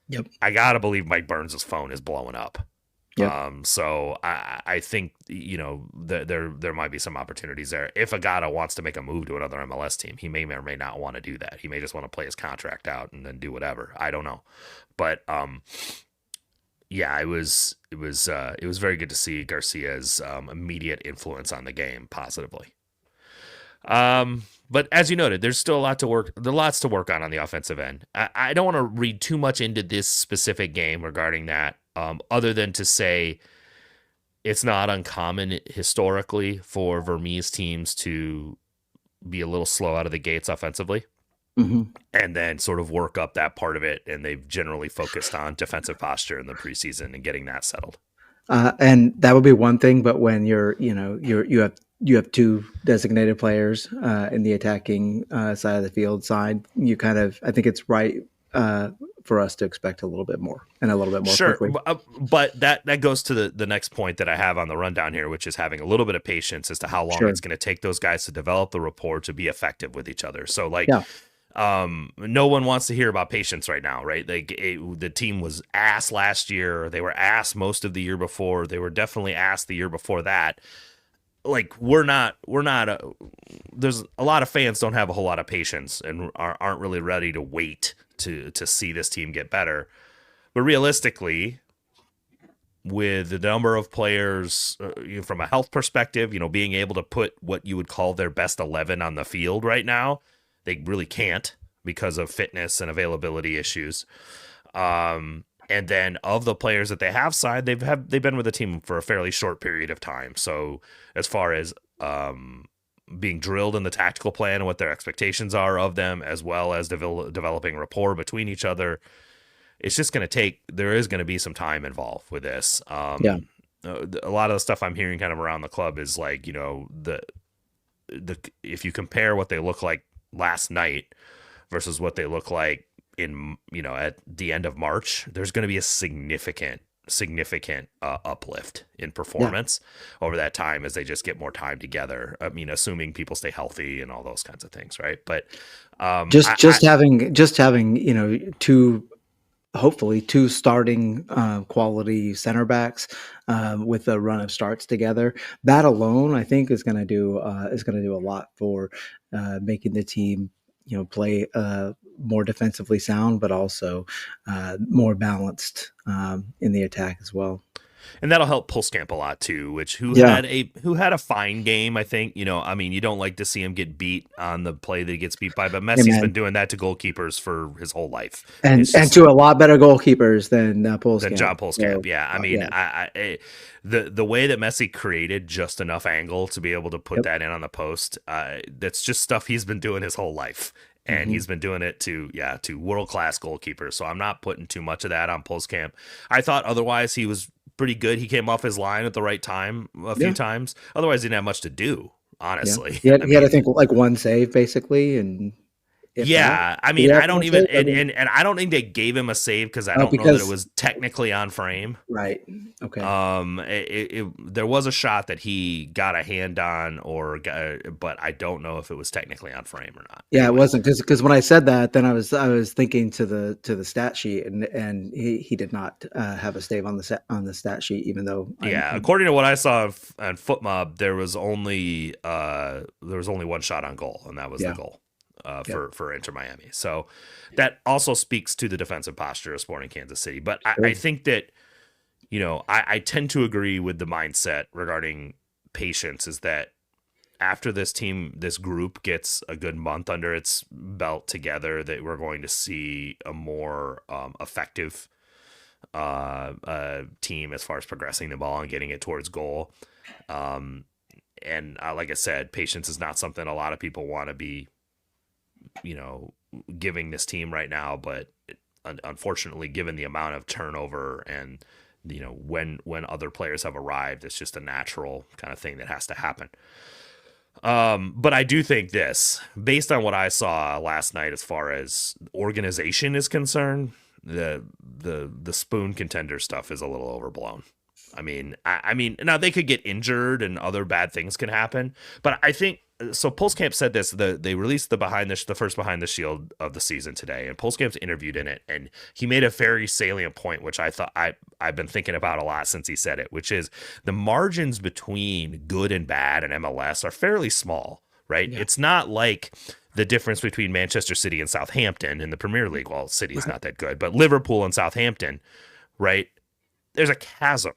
B: yep,
A: I gotta believe Mike Burns' phone is blowing up.
B: Yep.
A: So I think there might be some opportunities there. If Agata wants to make a move to another MLS team, he may or may not want to do that. He may just want to play his contract out and then do whatever. I don't know, but yeah, it was very good to see Garcia's immediate influence on the game positively. But as you noted, there's still lots to work on the offensive end. I don't want to read too much into this specific game regarding that, other than to say it's not uncommon historically for Vermes teams to be a little slow out of the gates offensively, and then sort of work up that part of it. And they've generally focused on defensive posture in the preseason and getting that settled.
B: And that would be one thing, but when you have 2 designated players in the attacking side of the field side, I think it's right for us to expect a little bit more and a little bit more
A: sure
B: quickly.
A: But that goes to the next point that I have on the rundown here, which is having a little bit of patience as to how long it's going to take those guys to develop the rapport to be effective with each other. So no one wants to hear about patience right now, right? The team was ass last year. They were ass most of the year before. They were definitely ass the year before that. Like we're not there's a lot of fans don't have a whole lot of patience and aren't really ready to wait to see this team get better. But realistically, with the number of players from a health perspective, being able to put what you would call their best 11 on the field right now, they really can't because of fitness and availability issues. And then of the players that they have signed, they've been with the team for a fairly short period of time. So as far as being drilled in the tactical plan and what their expectations are of them, as well as developing rapport between each other, it's just going to there is going to be some time involved with this. A lot of the stuff I'm hearing kind of around the club is like, if you compare what they look like last night versus what they look like in at the end of March, there's going to be a significant significant uplift in
B: Yeah.
A: performance over that time as they just get more time together. I mean, assuming people stay healthy and all those kinds of things, right? But
B: Just having two, hopefully two starting quality center backs with a run of starts together. That alone, I think, is going to do a lot for making the team play more defensively sound, but also more balanced in the attack as well.
A: and that'll help Pulskamp a lot too, which
B: Yeah,
A: who had a fine game, I think. I mean, you don't like to see him get beat on the play that he gets beat by, but Messi's been
B: amen.
A: doing that to goalkeepers for his whole life.
B: And
A: It's
B: and
A: just
B: to a lot better goalkeepers than
A: John
B: Pulskamp.
A: Pulskamp.
B: So
A: Yeah, I mean,
B: yeah,
A: the way that Messi created just enough angle to be able to put
B: yep.
A: that in on the post, that's just stuff he's been doing his whole life. And
B: Hmm.
A: he's been doing it to world class goalkeepers. So I'm not putting too much of that on Pulskamp. I thought otherwise he was pretty good. He came off his line at the right time a few
B: Yeah,
A: times. Otherwise, he didn't have much to do.
B: yeah.
A: Honestly,
B: He had,
A: I
B: he had, I
A: mean,
B: think, like one save basically, and if that,
A: yeah, I
B: did
A: mean,
B: he
A: I
B: have
A: don't
B: one
A: even,
B: save? I mean,
A: and I don't think they gave him a save because I don't know that it
B: because
A: was technically on frame.
B: right, okay,
A: There was a shot that he got a hand on, but I don't know if it was technically on frame or not.
B: yeah, it
A: Anyway,
B: wasn't because when I said that, then I was thinking to the stat sheet, and he did not have a save on the stat sheet, even though
A: yeah, according to what I saw on FootMob, there was only one shot on goal, and that was the
B: yeah,
A: goal
B: yep,
A: for Inter Miami. So that also speaks to the defensive posture of Sporting Kansas City. But I
B: sure.
A: think that I tend to agree with the mindset regarding patience. Is that after this group gets a good month under its belt together, that we're going to see a more effective team as far as progressing the ball and getting it towards goal. And like I said, patience is not something a lot of people want to be, giving this team right now. But unfortunately, given the amount of turnover and when other players have arrived, it's just a natural kind of thing that has to happen. But I do think this, based on what I saw last night, as far as organization is concerned, the spoon contender stuff is a little overblown. I mean, now they could get injured and other bad things can happen, but I think so. Pulskamp said this. They released the first behind the shield of the season today, and Pulskamp's interviewed in it, and he made a very salient point, which I thought I've been thinking about a lot since he said it, which is the margins between good and bad in MLS are fairly small, right?
B: Yeah,
A: It's not like the difference between Manchester City and Southampton in the Premier League. Well, City is
B: right,
A: not that good, but Liverpool and Southampton, right? There's a chasm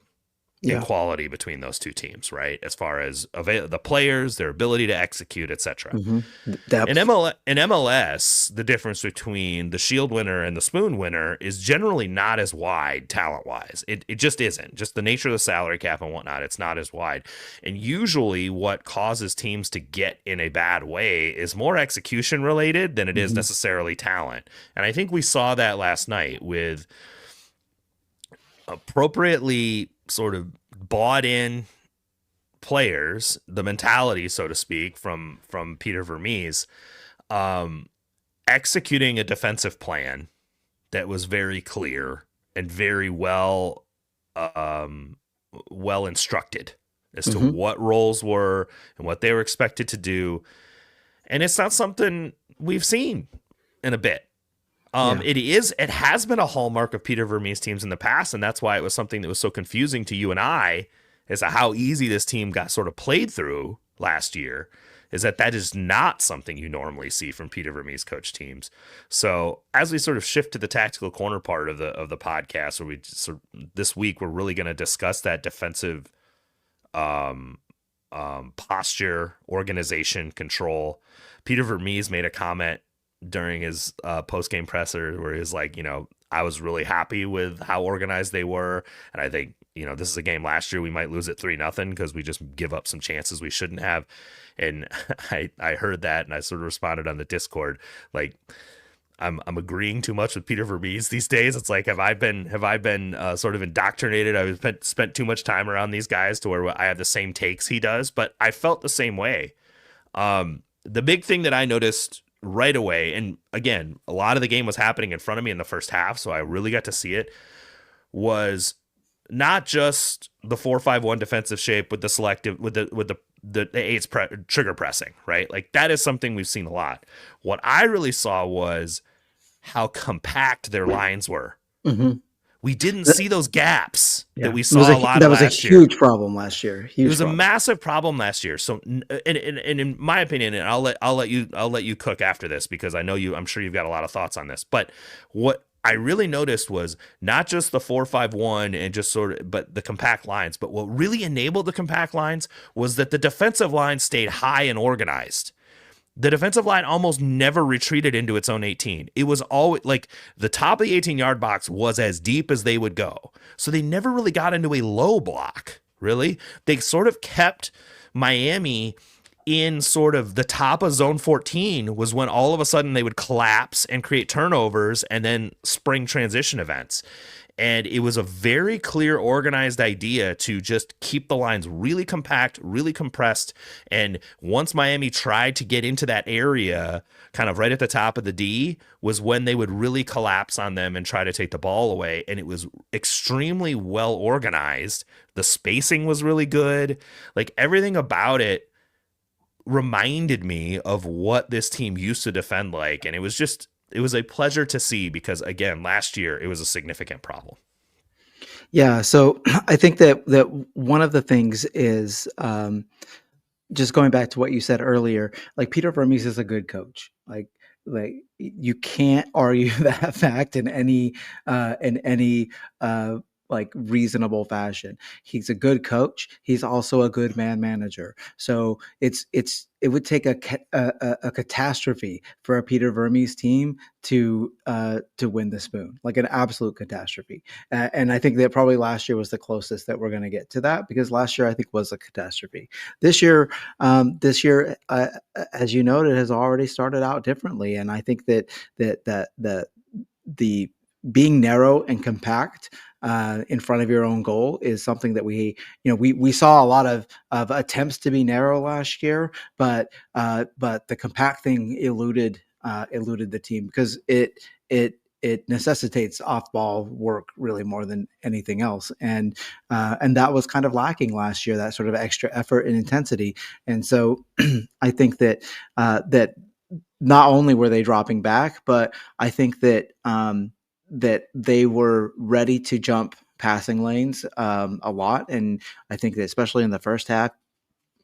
A: in
B: yeah,
A: quality between those two teams, right? As far as the players, their ability to execute, etc.
B: hmm
A: In
B: depth,
A: MLS, the difference between the Shield winner and the Spoon winner is generally not as wide talent-wise. It just isn't. Just the nature of the salary cap and whatnot, it's not as wide. And usually what causes teams to get in a bad way is more execution related than it is
B: hmm
A: necessarily talent. And I think we saw that last night with appropriately sort of bought in players, the mentality, so to speak, from Peter Vermes, um, executing a defensive plan that was very clear and very um, well instructed as to
B: hmm
A: what roles were and what they were expected to do. And it's not something we've seen in a bit.
B: yeah,
A: It has been a hallmark of Peter Vermes teams in the past, and that's why it was something that was so confusing to you and I as to how easy this team got sort of played through last year. Is that is not something you normally see from Peter Vermes coach teams. So as we sort of shift to the tactical corner part of the podcast, where this week we're really going to discuss that defensive um, posture, organization, control. Peter Vermes made a comment during his post-game presser where he's like, I was really happy with how organized they were. And I think, this is a game last year we might lose it 3-0 because we just give up some chances we shouldn't have. And I heard that and I sort of responded on the Discord like, I'm agreeing too much with Peter Vermes these days. It's like, have I been sort of indoctrinated? I've spent too much time around these guys to where I have the same takes he does, but I felt the same way. The big thing that I noticed right away, and again, a lot of the game was happening in front of me in the first half, so I really got to see it, was not just the 4-5-1 defensive shape with the selective the eights trigger pressing, right? Like that is something we've seen a lot. What I really saw was how compact their lines were.
B: Mm-hmm.
A: We didn't see those gaps that we
B: It was
A: saw a lot
B: that was
A: last
B: a
A: year.
B: huge problem last year.
A: It
B: Huge
A: was a
B: problem.
A: massive problem last year. So, and in my opinion, and I'll let you cook after this because I know I'm sure you've got a lot of thoughts on this. But what I really noticed was not just the 4-5-1 and just but the compact lines. But what really enabled the compact lines was that the defensive line stayed high and organized. The defensive line almost never retreated into its own 18. It was always like the top of the 18-yard box was as deep as they would go. So they never really got into a low block, really. They sort of kept Miami in sort of the top of zone 14 was when all of a sudden they would collapse and create turnovers and then spring transition events. And it was a very clear, organized idea to just keep the lines really compact, really compressed. And once Miami tried to get into that area, kind of right at the top of the D, was when they would really collapse on them and try to take the ball away. And it was extremely well organized. The spacing was really good. Like everything about it reminded me of what this team used to defend like. And it was a pleasure to see because, again, last year it was a significant problem.
B: Yeah, so I think that one of the things is just going back to what you said earlier. Like Peter Vermes is a good coach. Like you can't argue that fact in any like reasonable fashion. He's a good coach. He's also a good man manager. So it would take a catastrophe for a Peter Vermes team to win the Spoon, like an absolute catastrophe. And I think that probably last year was the closest that we're going to get to that because last year I think was a catastrophe. This year, as you noted, has already started out differently, and I think that the being narrow and compact in front of your own goal is something that we saw a lot of attempts to be narrow last year, but the compact thing eluded the team because it necessitates off-ball work really more than anything else, and that was kind of lacking last year, that sort of extra effort and intensity. And so I think that that not only were they dropping back, but I think that that they were ready to jump passing lanes a lot. And I think that especially in the first half,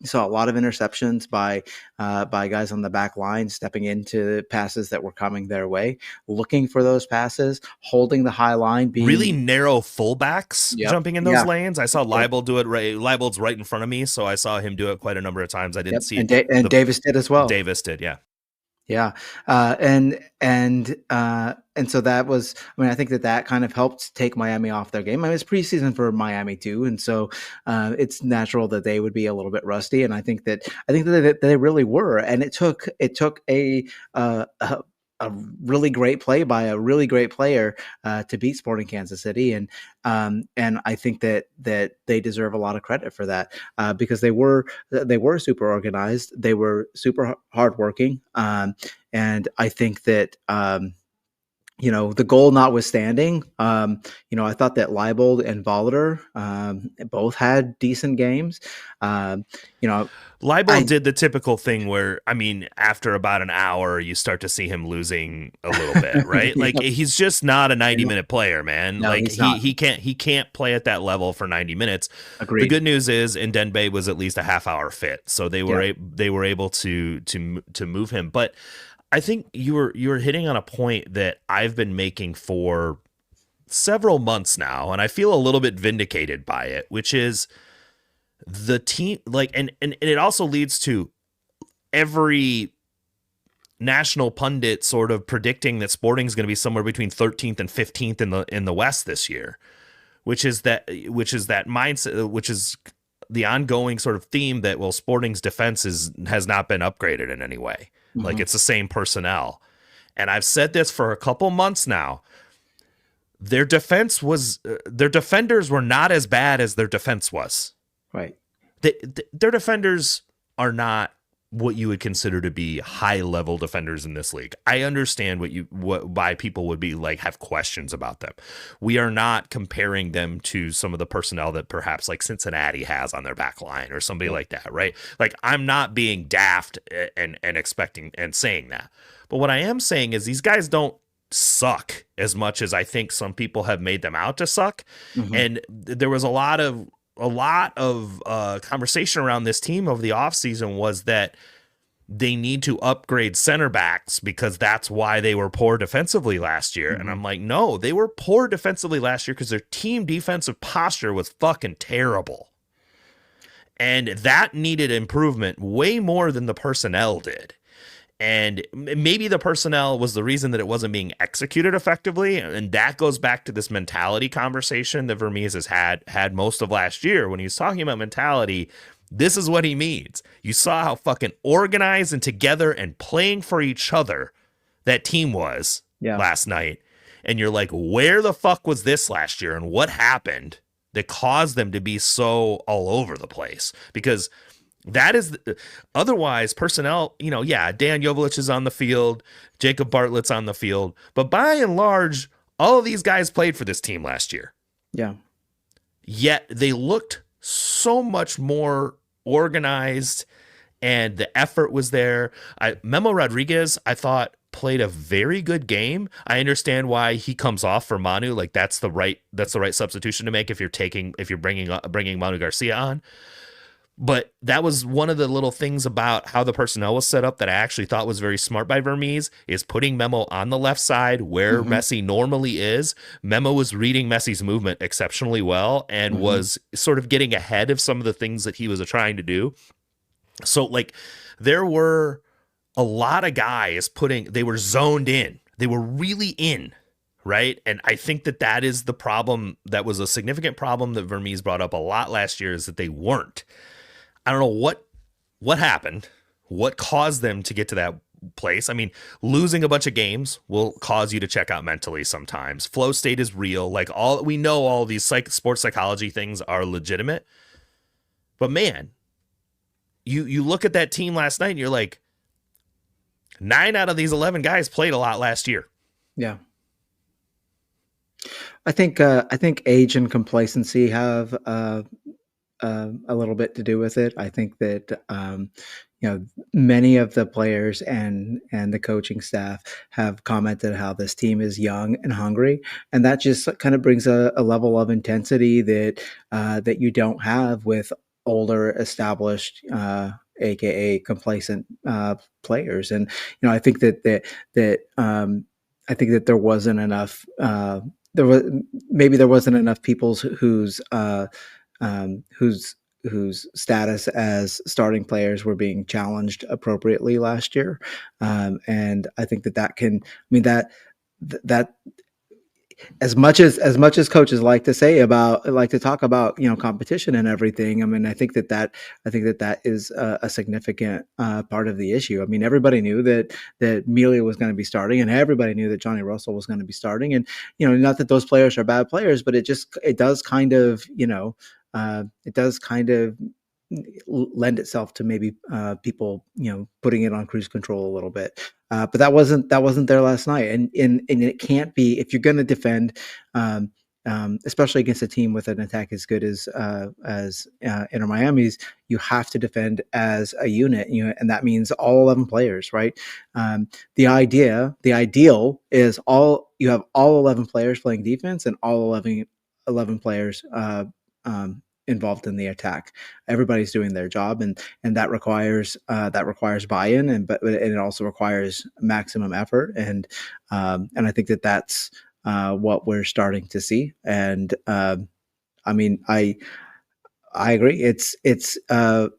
B: you saw a lot of interceptions by guys on the back line stepping into passes that were coming their way, looking for those passes, holding the high line, being
A: really narrow fullbacks jumping in those lanes. I saw Leibold do it. Leibold's right in front of me, so I saw him do it quite a number of times. I didn't see it.
B: And Davis did as well.
A: Davis did, yeah.
B: Yeah. And so that was, I mean, I think that kind of helped take Miami off their game. I mean, it's preseason for Miami too. And so it's natural that they would be a little bit rusty. And I think that they really were. And it took a really great play by a really great player to beat Sporting Kansas City, and I think that they deserve a lot of credit for that because they were super organized, they were super hardworking, and I think that the goal notwithstanding, I thought that Leibold and Volliter both had decent games.
A: Leibold did the typical thing where, I mean, after about an hour, you start to see him losing a little bit, right? Like he's just not a 90-minute player, man.
B: No,
A: like he can't play at that level for 90 minutes.
B: Agreed.
A: The good news is Ndenbe was at least a half hour fit, so they were able to move him. But I think you were hitting on a point that I've been making for several months now, and I feel a little bit vindicated by it, which is the team, like, and it also leads to every national pundit sort of predicting that Sporting's going to be somewhere between 13th and 15th in the West this year, which is that mindset, which is the ongoing sort of theme that, well, Sporting's defense has not been upgraded in any way. Mm-hmm. Like, it's the same personnel. And I've said this for a couple months now. Their defenders were not as bad as their defense was.
B: Right.
A: Their defenders are not what you would consider to be high level defenders in this league. I understand why people would be like have questions about them. We are not comparing them to some of the personnel that perhaps like Cincinnati has on their back line or somebody like that, right? Like I'm not being daft and expecting and saying that. But what I am saying is these guys don't suck as much as I think some people have made them out to suck.
B: Mm-hmm.
A: And there was a lot of conversation around this team over the offseason was that they need to upgrade center backs because that's why they were poor defensively last year. Mm-hmm. And I'm like, no, they were poor defensively last year because their team defensive posture was fucking terrible. And that needed improvement way more than the personnel did. And maybe the personnel was the reason that it wasn't being executed effectively. And that goes back to this mentality conversation that Vermes has had most of last year. When he's talking about mentality, this is what he means. You saw how fucking organized and together and playing for each other that team was last night. And you're like, where the fuck was this last year? And what happened that caused them to be so all over the place? Because that is otherwise personnel, Dan Jovelich is on the field, Jacob Bartlett's on the field, but by and large, all of these guys played for this team last year.
B: Yeah.
A: Yet they looked so much more organized and the effort was there. Memo Rodriguez, I thought, played a very good game. I understand why he comes off for Manu. Like that's the right substitution to make if you're bringing Manu Garcia on. But that was one of the little things about how the personnel was set up that I actually thought was very smart by Vermes, is putting Memo on the left side where Messi normally is. Memo was reading Messi's movement exceptionally well and was sort of getting ahead of some of the things that he was trying to do. So like there were a lot of guys they were zoned in. They were really in. Right. And I think that is the problem. That was a significant problem that Vermes brought up a lot last year, is that they weren't. I don't know what happened, what caused them to get to that place. I mean, losing a bunch of games will cause you to check out mentally sometimes. Flow state is real. Like we know all these sports psychology things are legitimate. But man, you look at that team last night and you're like, 9 out of these 11 guys played a lot last year.
B: Yeah. I think age and complacency have a little bit to do with it. I think that many of the players and the coaching staff have commented how this team is young and hungry, and that just kind of brings a level of intensity that you don't have with older, established, aka complacent players. And I think that there wasn't enough. There wasn't enough people whose status as starting players were being challenged appropriately last year. And I think that as much as coaches like to talk about competition and everything. I mean, I think that is a significant part of the issue. I mean, everybody knew that Melia was going to be starting, and everybody knew that Johnny Russell was going to be starting. And not that those players are bad players, but it does kind of lend itself to maybe people putting it on cruise control a little bit. But that wasn't there last night, and it can't be if you're going to defend, especially against a team with an attack as good as Inter Miami's. You have to defend as a unit, and that means all 11 players, right? The ideal is you have all 11 players playing defense and all 11 players involved in the attack. Everybody's doing their job, and that requires buy-in, but it also requires maximum effort, and I think that's what we're starting to see. And I mean, I agree. It's a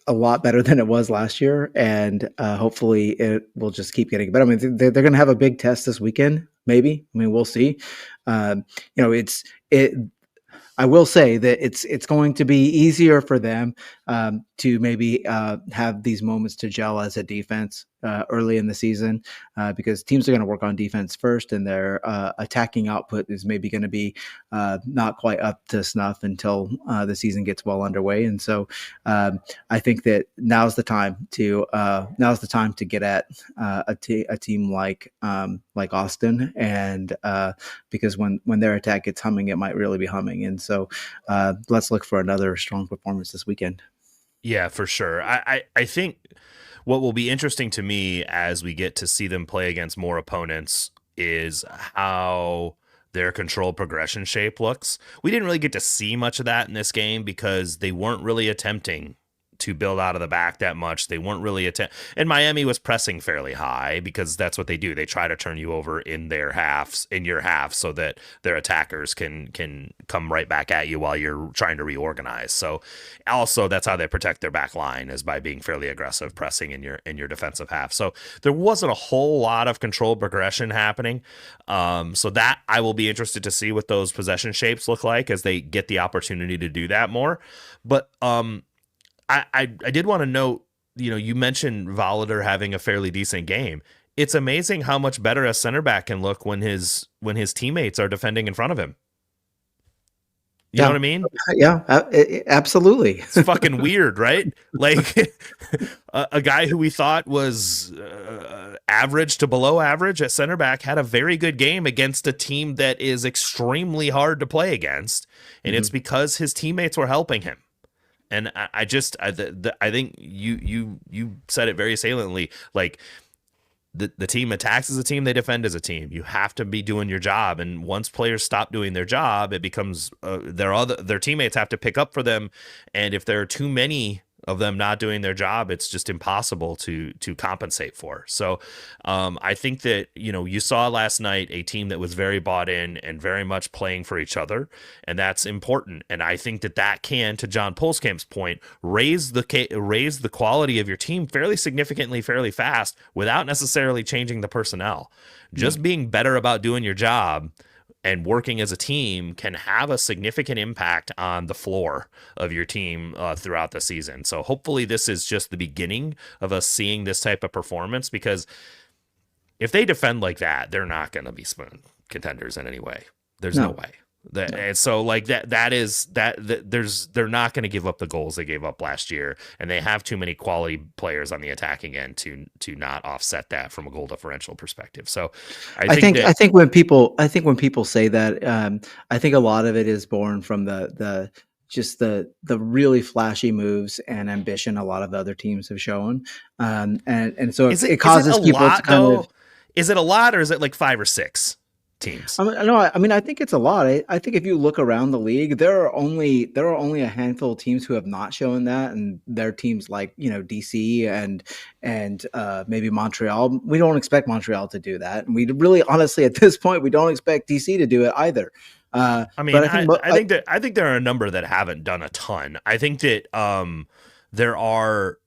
B: lot better than it was last year, and hopefully it will just keep getting better. I mean, they're going to have a big test this weekend. Maybe. I mean, we'll see. I will say that it's going to be easier for them to maybe have these moments to gel as a defense early in the season, because teams are going to work on defense first, and their attacking output is maybe going to be not quite up to snuff until the season gets well underway. And so I think that now's the time to get at a team like Austin, and because when their attack gets humming, it might really be humming. And so let's look for another strong performance this weekend.
A: Yeah, for sure. I think what will be interesting to me as we get to see them play against more opponents is how their control progression shape looks. We didn't really get to see much of that in this game because they weren't really attempting to build out of the back that much. They weren't really and Miami was pressing fairly high because that's what they do. They try to turn you over in your half, so that their attackers can come right back at you while you're trying to reorganize. So also that's how they protect their back line, is by being fairly aggressive, pressing in your defensive half. So there wasn't a whole lot of control progression happening. So that I will be interested to see what those possession shapes look like as they get the opportunity to do that more. But I did want to note, you mentioned Volador having a fairly decent game. It's amazing how much better a center back can look when his teammates are defending in front of him. You know what I mean?
B: Yeah, absolutely.
A: It's fucking weird, right? Like a guy who we thought was average to below average at center back had a very good game against a team that is extremely hard to play against, and it's because his teammates were helping him. And I think you said it very saliently. Like the team attacks as a team, they defend as a team. You have to be doing your job, and once players stop doing their job, it becomes their teammates have to pick up for them. And if there are too many of them not doing their job, it's just impossible to compensate for. So I think that, you saw last night a team that was very bought in and very much playing for each other, and that's important. And I think that can, to John Polskamp's point, raise the quality of your team fairly significantly, fairly fast, without necessarily changing the personnel. Just being better about doing your job and working as a team can have a significant impact on the floor of your team throughout the season. So hopefully this is just the beginning of us seeing this type of performance, because if they defend like that, they're not going to be spoon contenders in any way. There's no way. And so like they're not going to give up the goals they gave up last year, and they have too many quality players on the attacking end to not offset that from a goal differential perspective. So I
B: think when people say that, I think a lot of it is born from the really flashy moves and ambition a lot of the other teams have shown, and so it causes people to kind of.
A: Is it a lot, or is it like 5 or 6 teams?
B: I think it's a lot. I think if you look around the league, there are only a handful of teams who have not shown that, and they're teams like DC and maybe Montreal. We don't expect Montreal to do that, and we really, honestly, at this point, we don't expect DC to do it either.
A: I think there are a number that haven't done a ton. I think that there are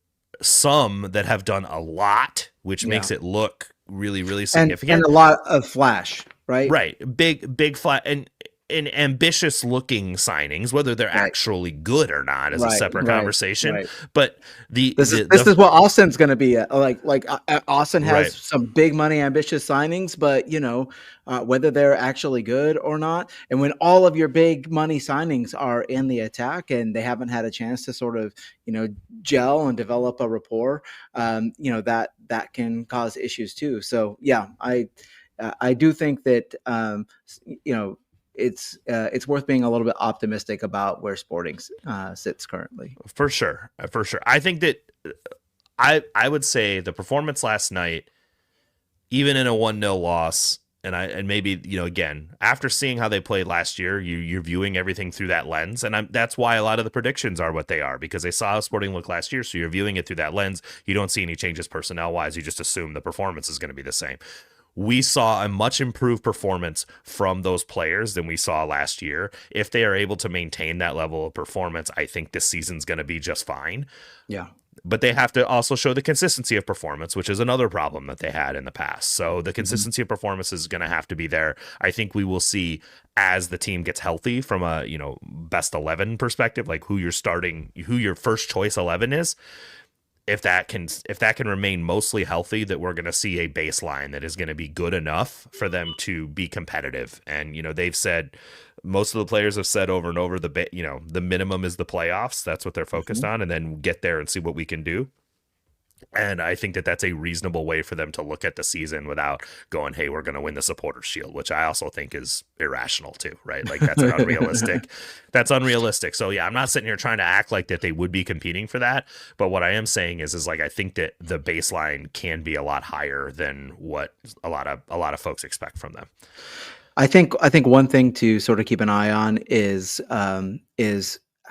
A: some that have done a lot, which makes it look really, really significant,
B: and a lot of flash. Right.
A: Big flat and ambitious looking signings, whether they're actually good or not is a separate conversation. Right. But this
B: is what Austin's going to be. Austin has some big money, ambitious signings, but whether they're actually good or not. And when all of your big money signings are in the attack and they haven't had a chance to sort of, gel and develop a rapport, that can cause issues too. So yeah, I do think that it's worth being a little bit optimistic about where Sporting sits currently.
A: For sure. I think that I would say the performance last night, even in a 1-0 loss, and maybe again after seeing how they played last year, you're viewing everything through that lens, and that's why a lot of the predictions are what they are, because they saw how Sporting looked last year, so you're viewing it through that lens. You don't see any changes personnel wise. You just assume the performance is going to be the same. We saw a much improved performance from those players than we saw last year. If they are able to maintain that level of performance, I think this season's going to be just fine.
B: Yeah.
A: But they have to also show the consistency of performance, which is another problem that they had in the past. So the consistency of performance is going to have to be there. I think we will see as the team gets healthy from a, best 11 perspective, like who your first choice 11 is. if that can remain mostly healthy, that we're going to see a baseline that is going to be good enough for them to be competitive. And they've said, most of the players have said over and over, the minimum is the playoffs. That's what they're focused on, and then get there and see what we can do. And I think that that's a reasonable way for them to look at the season without going, hey, we're going to win the Supporters Shield, which I also think is irrational too, right? Like that's unrealistic. That's unrealistic. So yeah, I'm not sitting here trying to act like that they would be competing for that. But what I am saying is like, I think that the baseline can be a lot higher than what a lot of folks expect from them.
B: I think one thing to sort of keep an eye on is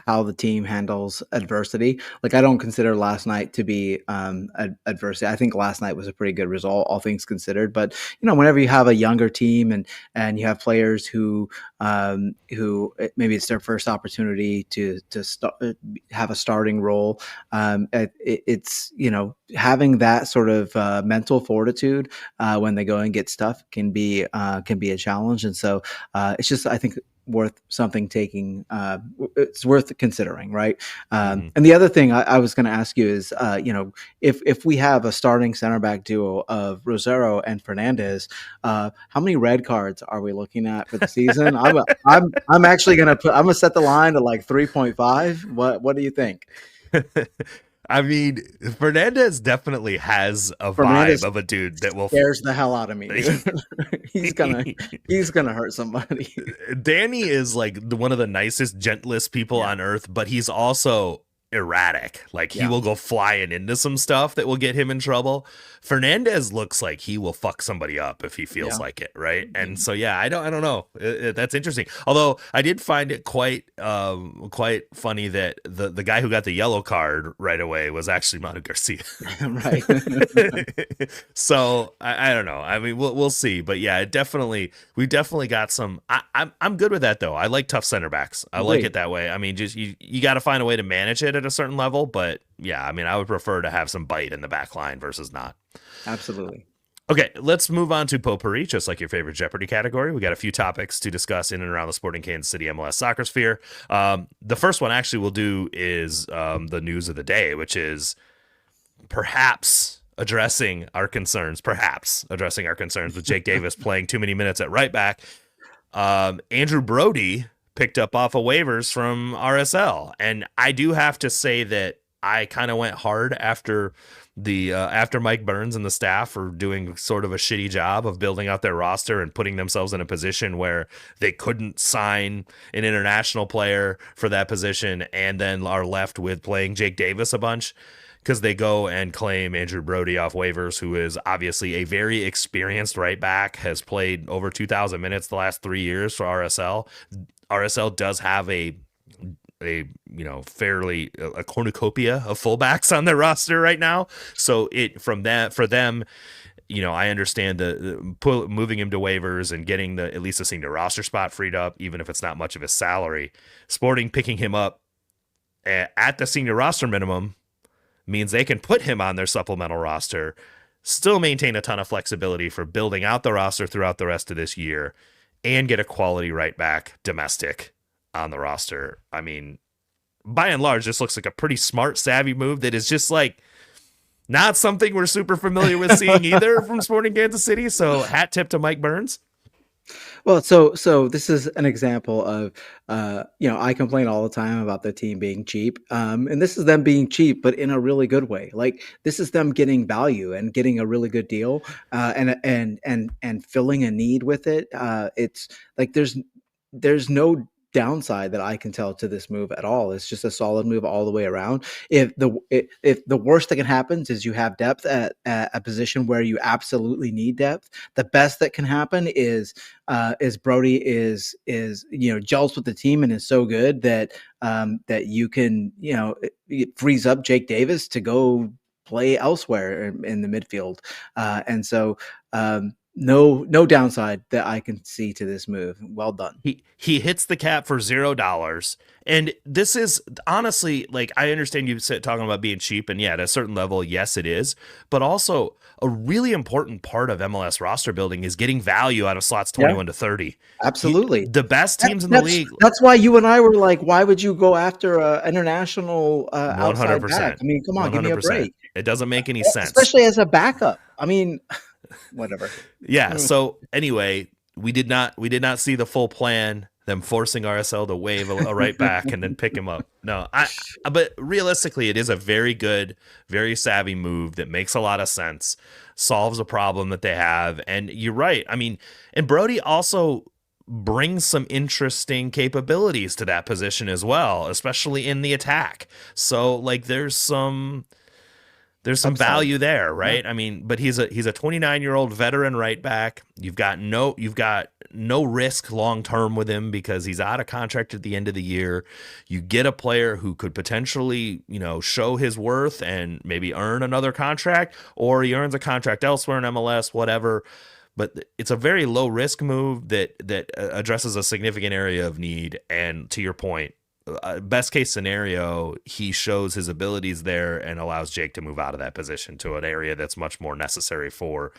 B: how the team handles adversity. Like, I don't consider last night to be adversity. I think last night was a pretty good result, all things considered. But whenever you have a younger team and you have players who maybe it's their first opportunity to have a starting role, it's having that sort of mental fortitude when they go and get stuff can be a challenge. And so it's just, I think, worth something taking. It's worth considering, right? And the other thing I was going to ask you is, if we have a starting center back duo of Rosero and Fernandez, how many red cards are we looking at for the season? I'm actually going to set the line to like 3.5. What do you think?
A: I mean, Fernandez definitely has a vibe of a dude that will
B: scares the hell out of me. he's gonna hurt somebody.
A: Danny is like one of the nicest, gentlest people on earth, but he's also erratic. Like he will go flying into some stuff that will get him in trouble. Fernandez looks like he will fuck somebody up if he feels like it, right? And so I don't know. That's interesting. Although I did find it quite funny that the guy who got the yellow card right away was actually Manu Garcia.
B: Right.
A: So I don't know. I mean, we'll see. But yeah, we definitely got some. I'm good with that though. I like tough center backs. I like it that way. I mean, just you got to find a way to manage it at a certain level. But yeah, I mean, I would prefer to have some bite in the back line versus not.
B: Absolutely.
A: Okay, let's move on to potpourri, just like your favorite Jeopardy category. We got a few topics to discuss in and around the Sporting Kansas City MLS soccer sphere. The first one actually we'll do is the news of the day, which is perhaps addressing our concerns with Jake Davis playing too many minutes at right back. Andrew Brody picked up off of waivers from RSL, and I do have to say that I kind of went hard after Mike Burns and the staff are doing sort of a shitty job of building out their roster and putting themselves in a position where they couldn't sign an international player for that position and then are left with playing Jake Davis a bunch because they go and claim Andrew Brody off waivers, who is obviously a very experienced right back, has played over 2,000 minutes the last 3 years for RSL. RSL does have a fairly a cornucopia of fullbacks on their roster right now. So for them, I understand moving him to waivers and getting at least a senior roster spot freed up, even if it's not much of his salary. Sporting picking him up at the senior roster minimum means they can put him on their supplemental roster, still maintain a ton of flexibility for building out the roster throughout the rest of this year, and get a quality right back domestic on the roster. I mean, by and large, this looks like a pretty smart, savvy move that is just like not something we're super familiar with seeing either from Sporting Kansas City. So hat tip to Mike Burns.
B: Well, so this is an example of, I complain all the time about the team being cheap. And this is them being cheap, but in a really good way. Like, this is them getting value and getting a really good deal, and filling a need with it. It's like, there's no downside that I can tell to this move at all. It's just a solid move all the way around. If the worst that can happen is you have depth at a position where you absolutely need depth, the best that can happen is Brody is gels with the team and is so good that you can, it frees up Jake Davis to go play elsewhere in the midfield. And so no downside that I can see to this move. Well done.
A: He hits the cap for $0. And this is honestly, like, I understand you talking about being cheap, and yeah, at a certain level, yes, it is. But also a really important part of MLS roster building is getting value out of slots 21 to 30.
B: Absolutely.
A: The best teams in the league.
B: That's why you and I were like, why would you go after an international outside
A: 100%.
B: back? I mean, come on, 100%. Give me a break.
A: It doesn't make any sense.
B: especially as a backup. I mean, whatever.
A: Yeah. So anyway, we did not see the full plan. Them forcing RSL to wave a right back and then pick him up. No, but realistically, it is a very good, very savvy move that makes a lot of sense, solves a problem that they have. And you're right. I mean, and Brody also brings some interesting capabilities to that position as well, especially in the attack. So like there's some
B: Upside.
A: value there, right? Yeah. I mean, but he's a 29-year-old veteran right back. You've got no risk long term with him because he's out of contract at the end of the year. You get a player who could potentially, show his worth and maybe earn another contract, or he earns a contract elsewhere in MLS, whatever. But it's a very low risk move that addresses a significant area of need. And to your point, best case scenario, he shows his abilities there and allows Jake to move out of that position to an area that's much more necessary for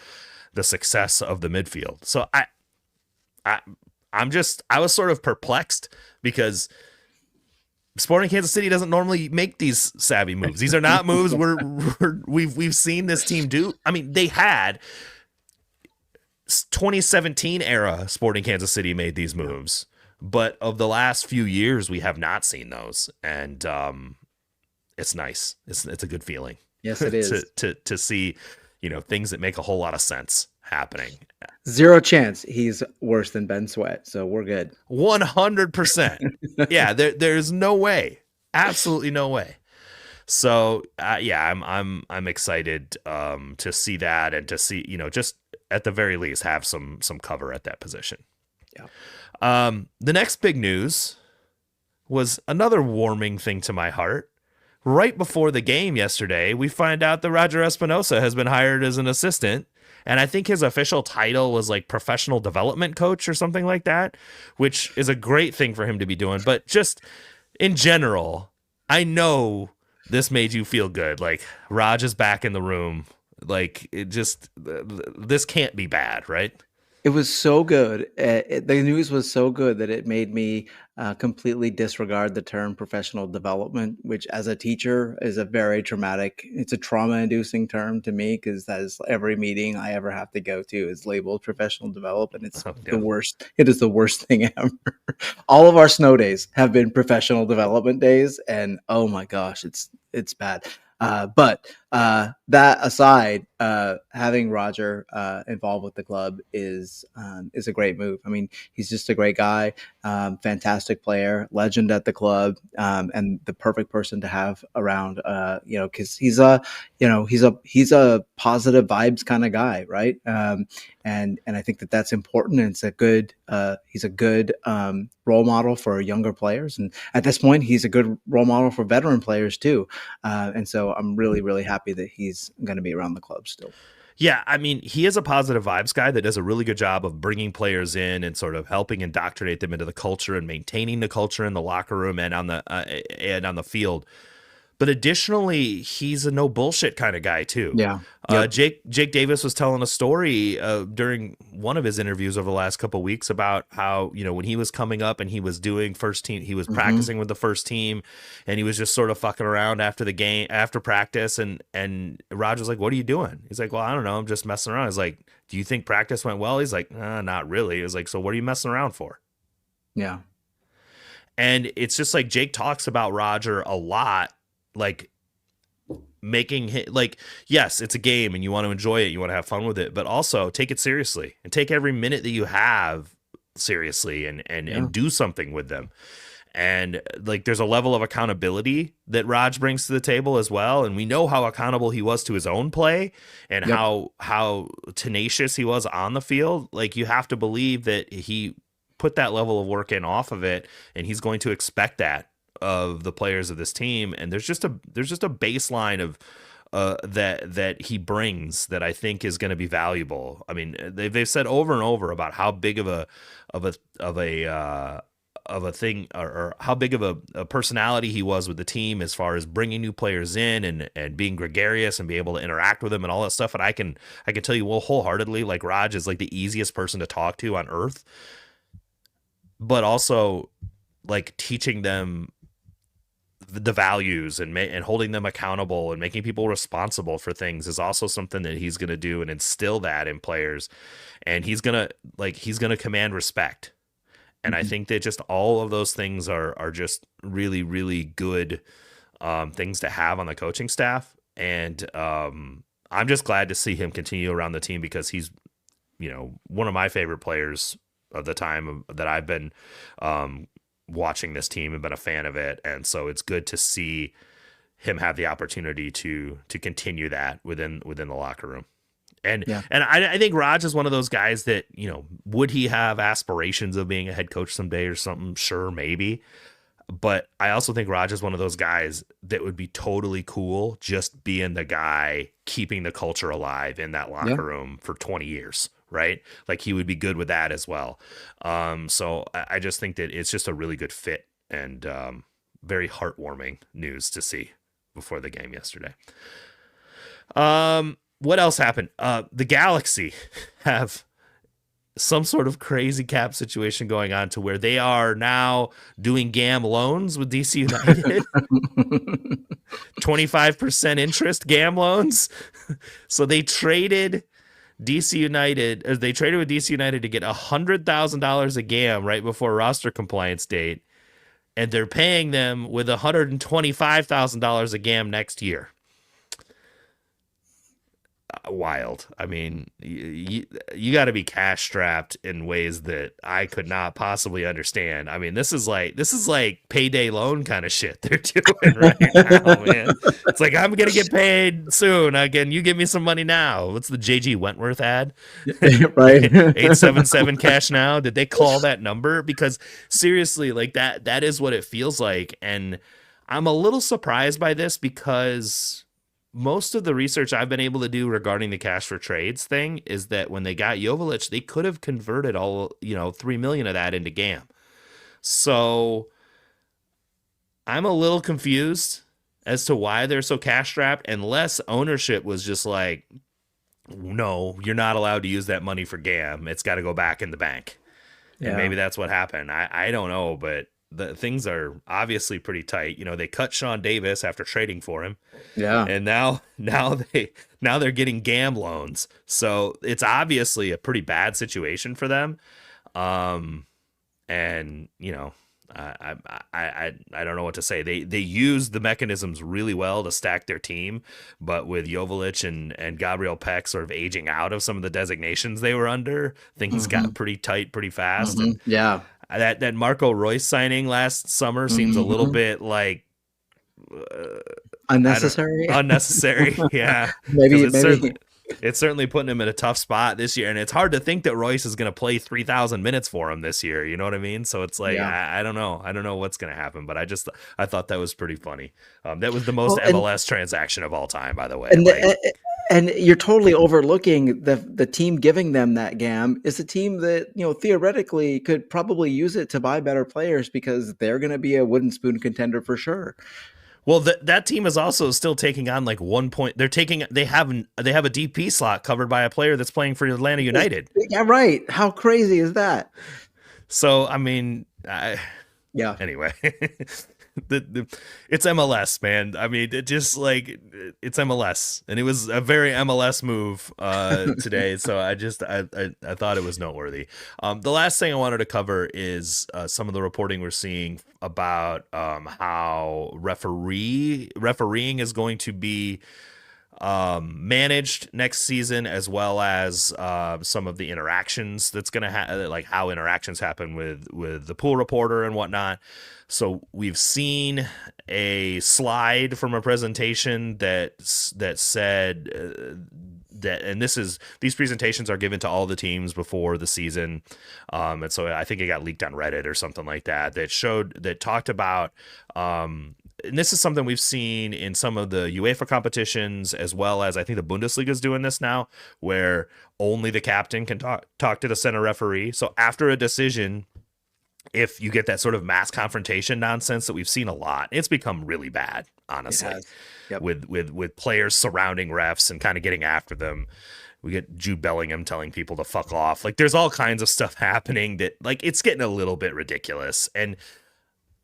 A: the success of the midfield. So I was sort of perplexed because Sporting Kansas City doesn't normally make these savvy moves. These are not moves we've seen this team do. I mean, they had 2017 era Sporting Kansas City made these moves. But of the last few years, we have not seen those, and it's nice. It's a good feeling.
B: Yes, it is
A: to see, things that make a whole lot of sense happening.
B: Zero chance he's worse than Ben Sweat, so we're good.
A: 100%. Yeah, there's no way, absolutely no way. So I'm excited to see that and to see just at the very least have some cover at that position.
B: Yeah.
A: The next big news was another warming thing to my heart. Right before the game yesterday, we find out that Roger Espinosa has been hired as an assistant, and I think his official title was like professional development coach or something like that, which is a great thing for him to be doing. But just in general, I know this made you feel good. Like Raj is back in the room. Like this can't be bad, right?
B: It was so good. The news was so good that it made me completely disregard the term professional development, which as a teacher is it's a trauma-inducing term to me because as every meeting I ever have to go to is labeled professional development. It's the worst. It is the worst thing ever. All of our snow days have been professional development days, and oh my gosh, it's bad. But that aside, having Roger involved with the club is a great move. I mean, he's just a great guy, fantastic player, legend at the club, and the perfect person to have around. Because he's a positive vibes kind of guy, right? And I think that's important. And he's a good role model for younger players, and at this point, he's a good role model for veteran players too. And so I'm really, really happy that he's going to be around the club still.
A: Yeah, I mean, he is a positive vibes guy that does a really good job of bringing players in and sort of helping indoctrinate them into the culture and maintaining the culture in the locker room and on the field. But additionally, he's a no bullshit kind of guy too.
B: Yeah.
A: Yep. Jake Davis was telling a story during one of his interviews over the last couple of weeks about how, when he was coming up and he was doing first team, he was practicing with the first team, and he was just sort of fucking around after the game, after practice. And Roger's like, "What are you doing?" He's like, "Well, I don't know. I'm just messing around." He's like, "Do you think practice went well?" He's like, "Not really." He was like, "So what are you messing around for?"
B: Yeah.
A: And it's just like Jake talks about Roger a lot. Like making him, like, yes, it's a game and you want to enjoy it, you want to have fun with it, but also take it seriously and take every minute that you have seriously and do something with them. And like there's a level of accountability that Raj brings to the table as well. And we know how accountable he was to his own play and how tenacious he was on the field. Like you have to believe that he put that level of work in off of it, and he's going to expect that of the players of this team. And there's just a baseline of that he brings that I think is going to be valuable. I mean, they've said over and over about how big of a thing or how big of a personality he was with the team as far as bringing new players in and being gregarious and be able to interact with them and all that stuff. And I can tell you wholeheartedly, like Raj is like the easiest person to talk to on earth, but also like teaching them the values and holding them accountable and making people responsible for things is also something that he's going to do and instill that in players. And he's going to command respect. And I think that just all of those things are just really, really good things to have on the coaching staff. And I'm just glad to see him continue around the team because he's, one of my favorite players of the time that I've been watching this team and been a fan of it. And so it's good to see him have the opportunity to continue that within the locker room. And I think Raj is one of those guys that, would he have aspirations of being a head coach someday or something? Sure, maybe. But I also think Raj is one of those guys that would be totally cool just being the guy keeping the culture alive in that locker room for 20 years, right? Like he would be good with that as well. So I just think that it's just a really good fit and very heartwarming news to see before the game yesterday. What else happened? The Galaxy have some sort of crazy cap situation going on to where they are now doing GAM loans with DC United. 25% interest GAM loans. So they traded DC United, as they traded with DC United to get $100,000 a GAM right before roster compliance date. And they're paying them with $125,000 a GAM next year. Wild. I mean, you got to be cash strapped in ways that I could not possibly understand. I mean, this is like payday loan kind of shit they're doing right now, man. It's like, I'm gonna get paid soon. Again, you give me some money now. What's the JG Wentworth ad?
B: Right.
A: 877 cash now. Did they call that number? Because seriously, like that is what it feels like. And I'm a little surprised by this because most of the research I've been able to do regarding the cash for trades thing is that when they got Joveljic, they could have converted all, 3 million of that into GAM. So I'm a little confused as to why they're so cash strapped, unless ownership was just like, no, you're not allowed to use that money for GAM. It's got to go back in the bank. And maybe that's what happened. I don't know, but the things are obviously pretty tight. They cut Sean Davis after trading for him. Yeah. And now they're getting GAM loans. So it's obviously a pretty bad situation for them. And I don't know what to say. They use the mechanisms really well to stack their team, but with Joveljic and Gabriel Peck sort of aging out of some of the designations they were under, things got pretty tight pretty fast. And that Marco Royce signing last summer seems a little bit like
B: unnecessary.
A: Yeah.
B: maybe
A: it's certainly putting him in a tough spot this year, and it's hard to think that Royce is going to play 3,000 minutes for him this year. You know what I mean? So it's like I don't know what's going to happen, but I thought that was pretty funny. That was the most MLS transaction of all time, by the way.
B: And you're totally overlooking the team giving them that GAM is a team that, theoretically could probably use it to buy better players because they're going to be a wooden spoon contender for sure.
A: Well, that team is also still taking on like 1 point. They have a DP slot covered by a player that's playing for Atlanta United.
B: Yeah, right. How crazy is that?
A: So, I mean, anyway. It's MLS, man. I mean, it's MLS, and it was a very MLS move today. So I thought it was noteworthy. The last thing I wanted to cover is some of the reporting we're seeing about how refereeing is going to be managed next season, as well as some of the interactions that's going to like how interactions happen with the pool reporter and whatnot. So we've seen a slide from a presentation that said that, and these presentations are given to all the teams before the season, and so I think it got leaked on Reddit or something like that. That talked about. And this is something we've seen in some of the UEFA competitions, as well as I think the Bundesliga is doing this now, where only the captain can talk to the center referee. So after a decision, if you get that sort of mass confrontation nonsense that we've seen a lot, it's become really bad, honestly, with players surrounding refs and kind of getting after them. We get Jude Bellingham telling people to fuck off. Like, there's all kinds of stuff happening that, like, it's getting a little bit ridiculous. And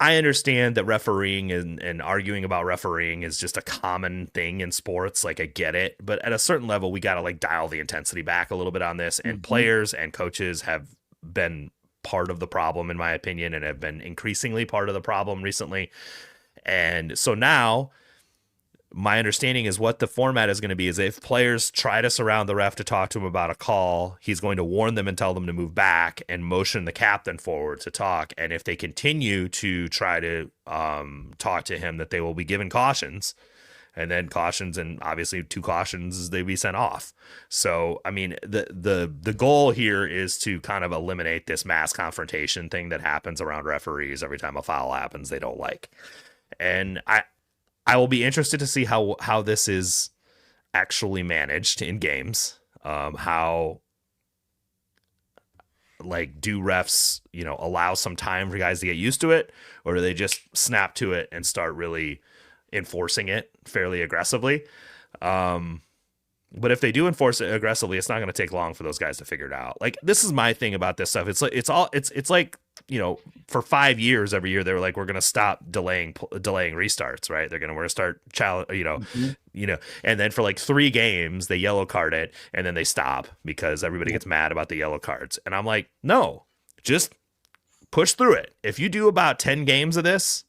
A: I understand that refereeing and arguing about refereeing is just a common thing in sports. Like, I get it. But at a certain level, we got to like dial the intensity back a little bit on this. And players and coaches have been part of the problem, in my opinion, and have been increasingly part of the problem recently. And so now my understanding is what the format is going to be is if players try to surround the ref to talk to him about a call, he's going to warn them and tell them to move back and motion the captain forward to talk. And if they continue to try to talk to him, that they will be given cautions, and then cautions, and obviously 2 cautions, they be sent off. So, I mean, the goal here is to kind of eliminate this mass confrontation thing that happens around referees every time a foul happens they don't like. And I will be interested to see how this is actually managed in games. How, like, do refs, allow some time for guys to get used to it, or do they just snap to it and start really enforcing it fairly aggressively? But if they do enforce it aggressively, it's not going to take long for those guys to figure it out. Like, this is my thing about this stuff. It's like for 5 years, every year they were like, we're going to stop delaying restarts, right? We're going to start and then for like 3 games they yellow card it, and then they stop because everybody gets mad about the yellow cards. And I'm like, no, just push through it. If you do about 10 games of this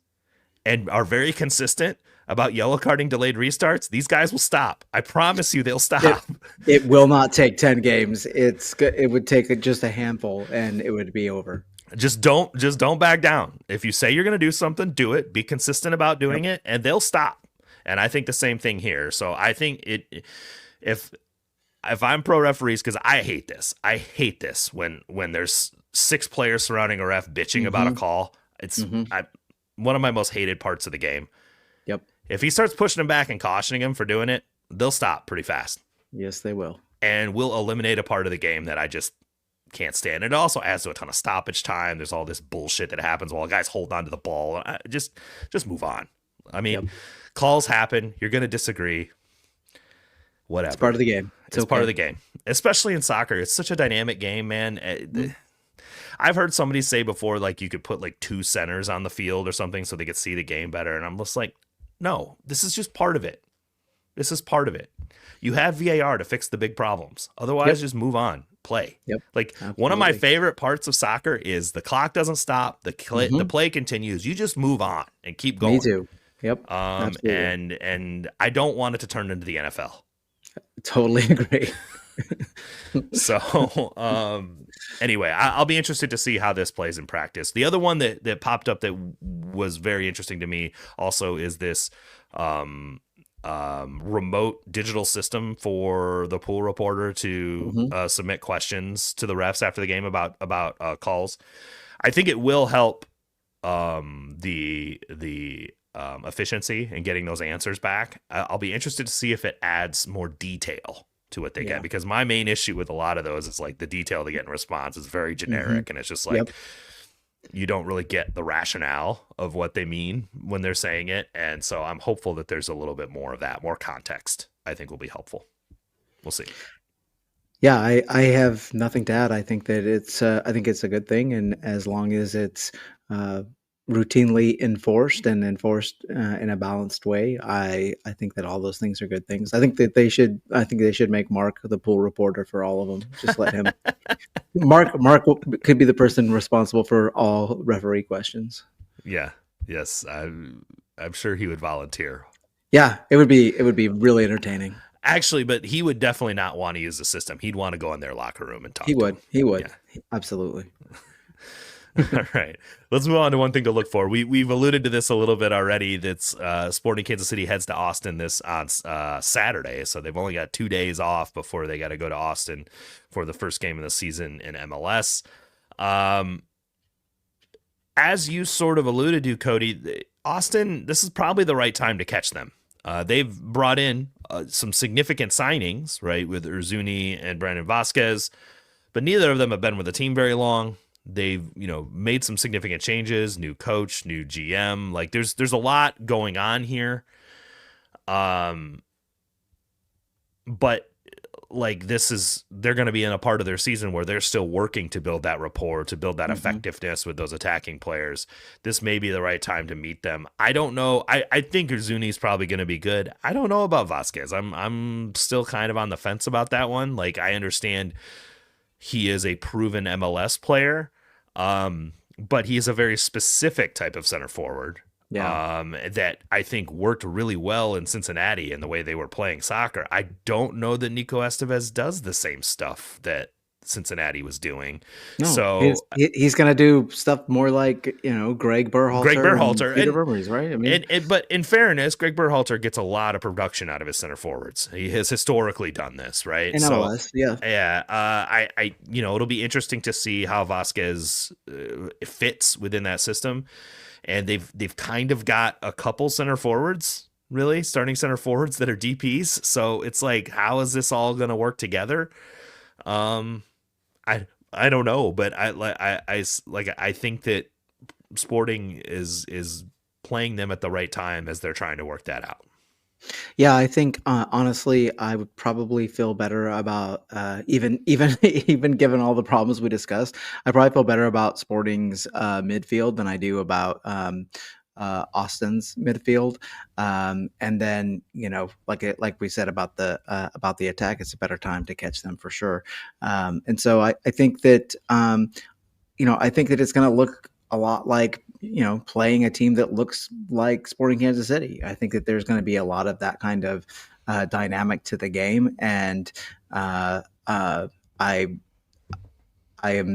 A: and are very consistent about yellow carding delayed restarts, these guys will stop. I promise you they'll stop.
B: It will not take 10 games. It would take just a handful and it would be over.
A: Just don't back down. If you say you're going to do something, do it. Be consistent about doing it, and they'll stop. And I think the same thing here. So I think if I'm pro referees, because I hate this when there's 6 players surrounding a ref bitching about a call. It's one of my most hated parts of the game.
B: Yep.
A: If he starts pushing him back and cautioning him for doing it, they'll stop pretty fast.
B: Yes, they will.
A: And we'll eliminate a part of the game that I just can't stand. It also adds to a ton of stoppage time. There's all this bullshit that happens while a guy's holding onto the ball. Just move on. I mean, calls happen. You're going to disagree. Whatever.
B: It's part of the game.
A: It's part of the game, especially in soccer. It's such a dynamic game, man. I've heard somebody say before, like, you could put like 2 centers on the field or something so they could see the game better. And I'm just like, no, this is just part of it. This is part of it. You have VAR to fix the big problems. Otherwise, just move on. Play. Like, absolutely. One of my favorite parts of soccer is the clock doesn't stop. The play continues. You just move on and keep going.
B: Me too. Yep. Absolutely.
A: And I don't want it to turn into the NFL.
B: Totally agree.
A: So, anyway, I'll be interested to see how this plays in practice. The other one that popped up that was very interesting to me also is this remote digital system for the pool reporter to submit questions to the refs after the game about calls. I think it will help the efficiency in getting those answers back. I'll be interested to see if it adds more detail to what they get, because my main issue with a lot of those is like the detail they get in response is very generic, and it's just like you don't really get the rationale of what they mean when they're saying it. And so I'm hopeful that there's a little bit more of that, more context, I think will be helpful. We'll see.
B: Yeah, I have nothing to add. I think that it's a good thing, and as long as it's routinely enforced in a balanced way, I think that all those things are good things. I think they should make Mark the pool reporter for all of them. Just let him. Mark could be the person responsible for all referee questions.
A: Yeah. Yes. I'm sure he would volunteer.
B: Yeah, it would be really entertaining.
A: Actually, but he would definitely not want to use the system. He'd want to go in their locker room and talk. He
B: would. Yeah. Absolutely.
A: All right. Let's move on to one thing to look for. We've alluded to this a little bit already. That's Sporting Kansas City heads to Austin this on Saturday. So they've only got 2 days off before they got to go to Austin for the first game of the season in MLS. As you sort of alluded to, Cody, Austin, this is probably the right time to catch them. They've brought in some significant signings, right, with Urzuni and Brandon Vasquez, but neither of them have been with the team very long. They've, made some significant changes, new coach, new GM. Like there's a lot going on here. But like they're going to be in a part of their season where they're still working to build that rapport, to build that effectiveness with those attacking players. This may be the right time to meet them. I don't know. I think Zuni's probably going to be good. I don't know about Vasquez. I'm still kind of on the fence about that one. Like, I understand he is a proven MLS player, but he is a very specific type of center forward.
B: Yeah.
A: That I think worked really well in Cincinnati in the way they were playing soccer. I don't know that Nico Estevez does the same stuff that Cincinnati was doing.
B: No,
A: So
B: he's going to do stuff more like, Greg Berhalter and Peter
A: and
B: Vermes, right? I mean,
A: but in fairness, Greg Berhalter gets a lot of production out of his center forwards. He has historically done this, right?
B: in MLS, yeah.
A: Yeah, I it'll be interesting to see how Vasquez fits within that system. And they've kind of got a couple center forwards, really starting center forwards that are DPs. So it's like, how is this all going to work together? I don't know, but I think that Sporting is playing them at the right time as they're trying to work that out.
B: Yeah, I think honestly, I would probably feel better about even given all the problems we discussed. I probably feel better about Sporting's midfield than I do about Austin's midfield. And then like we said about the attack, it's a better time to catch them for sure. And so I think that I think that it's going to look a lot like playing a team that looks like Sporting Kansas City. I think that there's going to be a lot of that kind of dynamic to the game, and I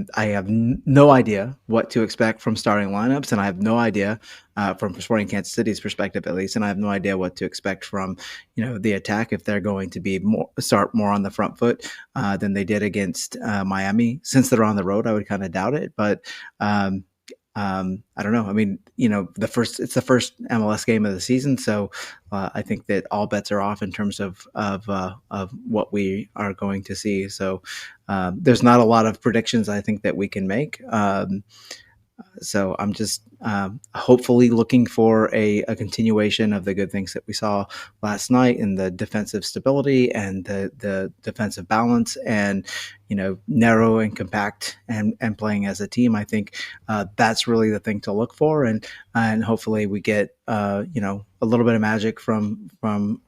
B: have no idea what to expect from starting lineups, and I have no idea from Sporting Kansas City's perspective, at least, and I have no idea what to expect from the attack if they're going to be start more on the front foot than they did against Miami. Since they're on the road, I would kind of doubt it, but. I don't know. I mean, it's the first MLS game of the season, so I think that all bets are off in terms of what we are going to see. So there's not a lot of predictions I think that we can make. So I'm just hopefully looking for a continuation of the good things that we saw last night in the defensive stability and the defensive balance and, narrow and compact and playing as a team. I think that's really the thing to look for. And hopefully we get, a little bit of magic from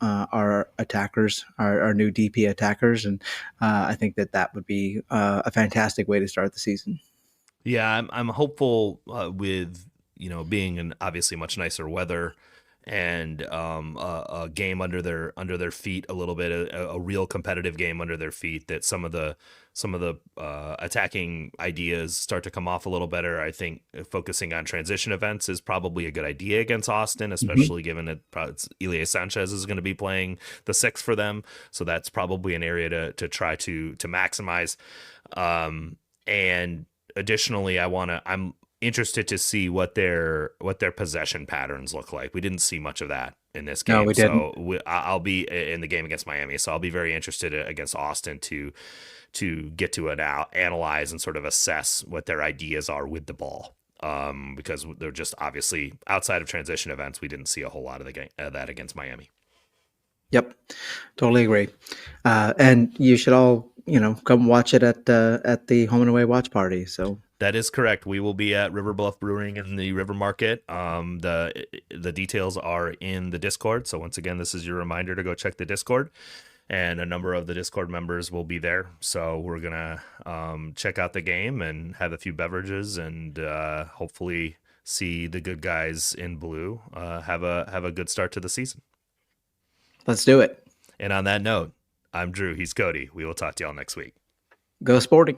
B: our attackers, our new DP attackers. And I think that would be a fantastic way to start the season.
A: Yeah, I'm hopeful with being in obviously much nicer weather and a game under their feet a little bit, a real competitive game under their feet, that some of the attacking ideas start to come off a little better. I think focusing on transition events is probably a good idea against Austin, especially given that Ilie Sanchez is going to be playing the sixth for them, so that's probably an area to try to maximize. And additionally, I'm interested to see what their possession patterns look like. We didn't see much of that in this game.
B: No, we didn't.
A: So I'll be in the game against Miami. So I'll be very interested against Austin to get to analyze and sort of assess what their ideas are with the ball. Because they're just obviously outside of transition events, we didn't see a whole lot of that against Miami.
B: Yep, totally agree. And you should all, come watch it at the home and away watch party. So
A: that is correct. We will be at River Bluff Brewing in the River Market. The details are in the Discord. So once again, this is your reminder to go check the Discord. And a number of the Discord members will be there. So we're gonna check out the game and have a few beverages and hopefully see the good guys in blue have a good start to the season.
B: Let's do it.
A: And on that note, I'm Drew. He's Cody. We will talk to y'all next week.
B: Go Sporting.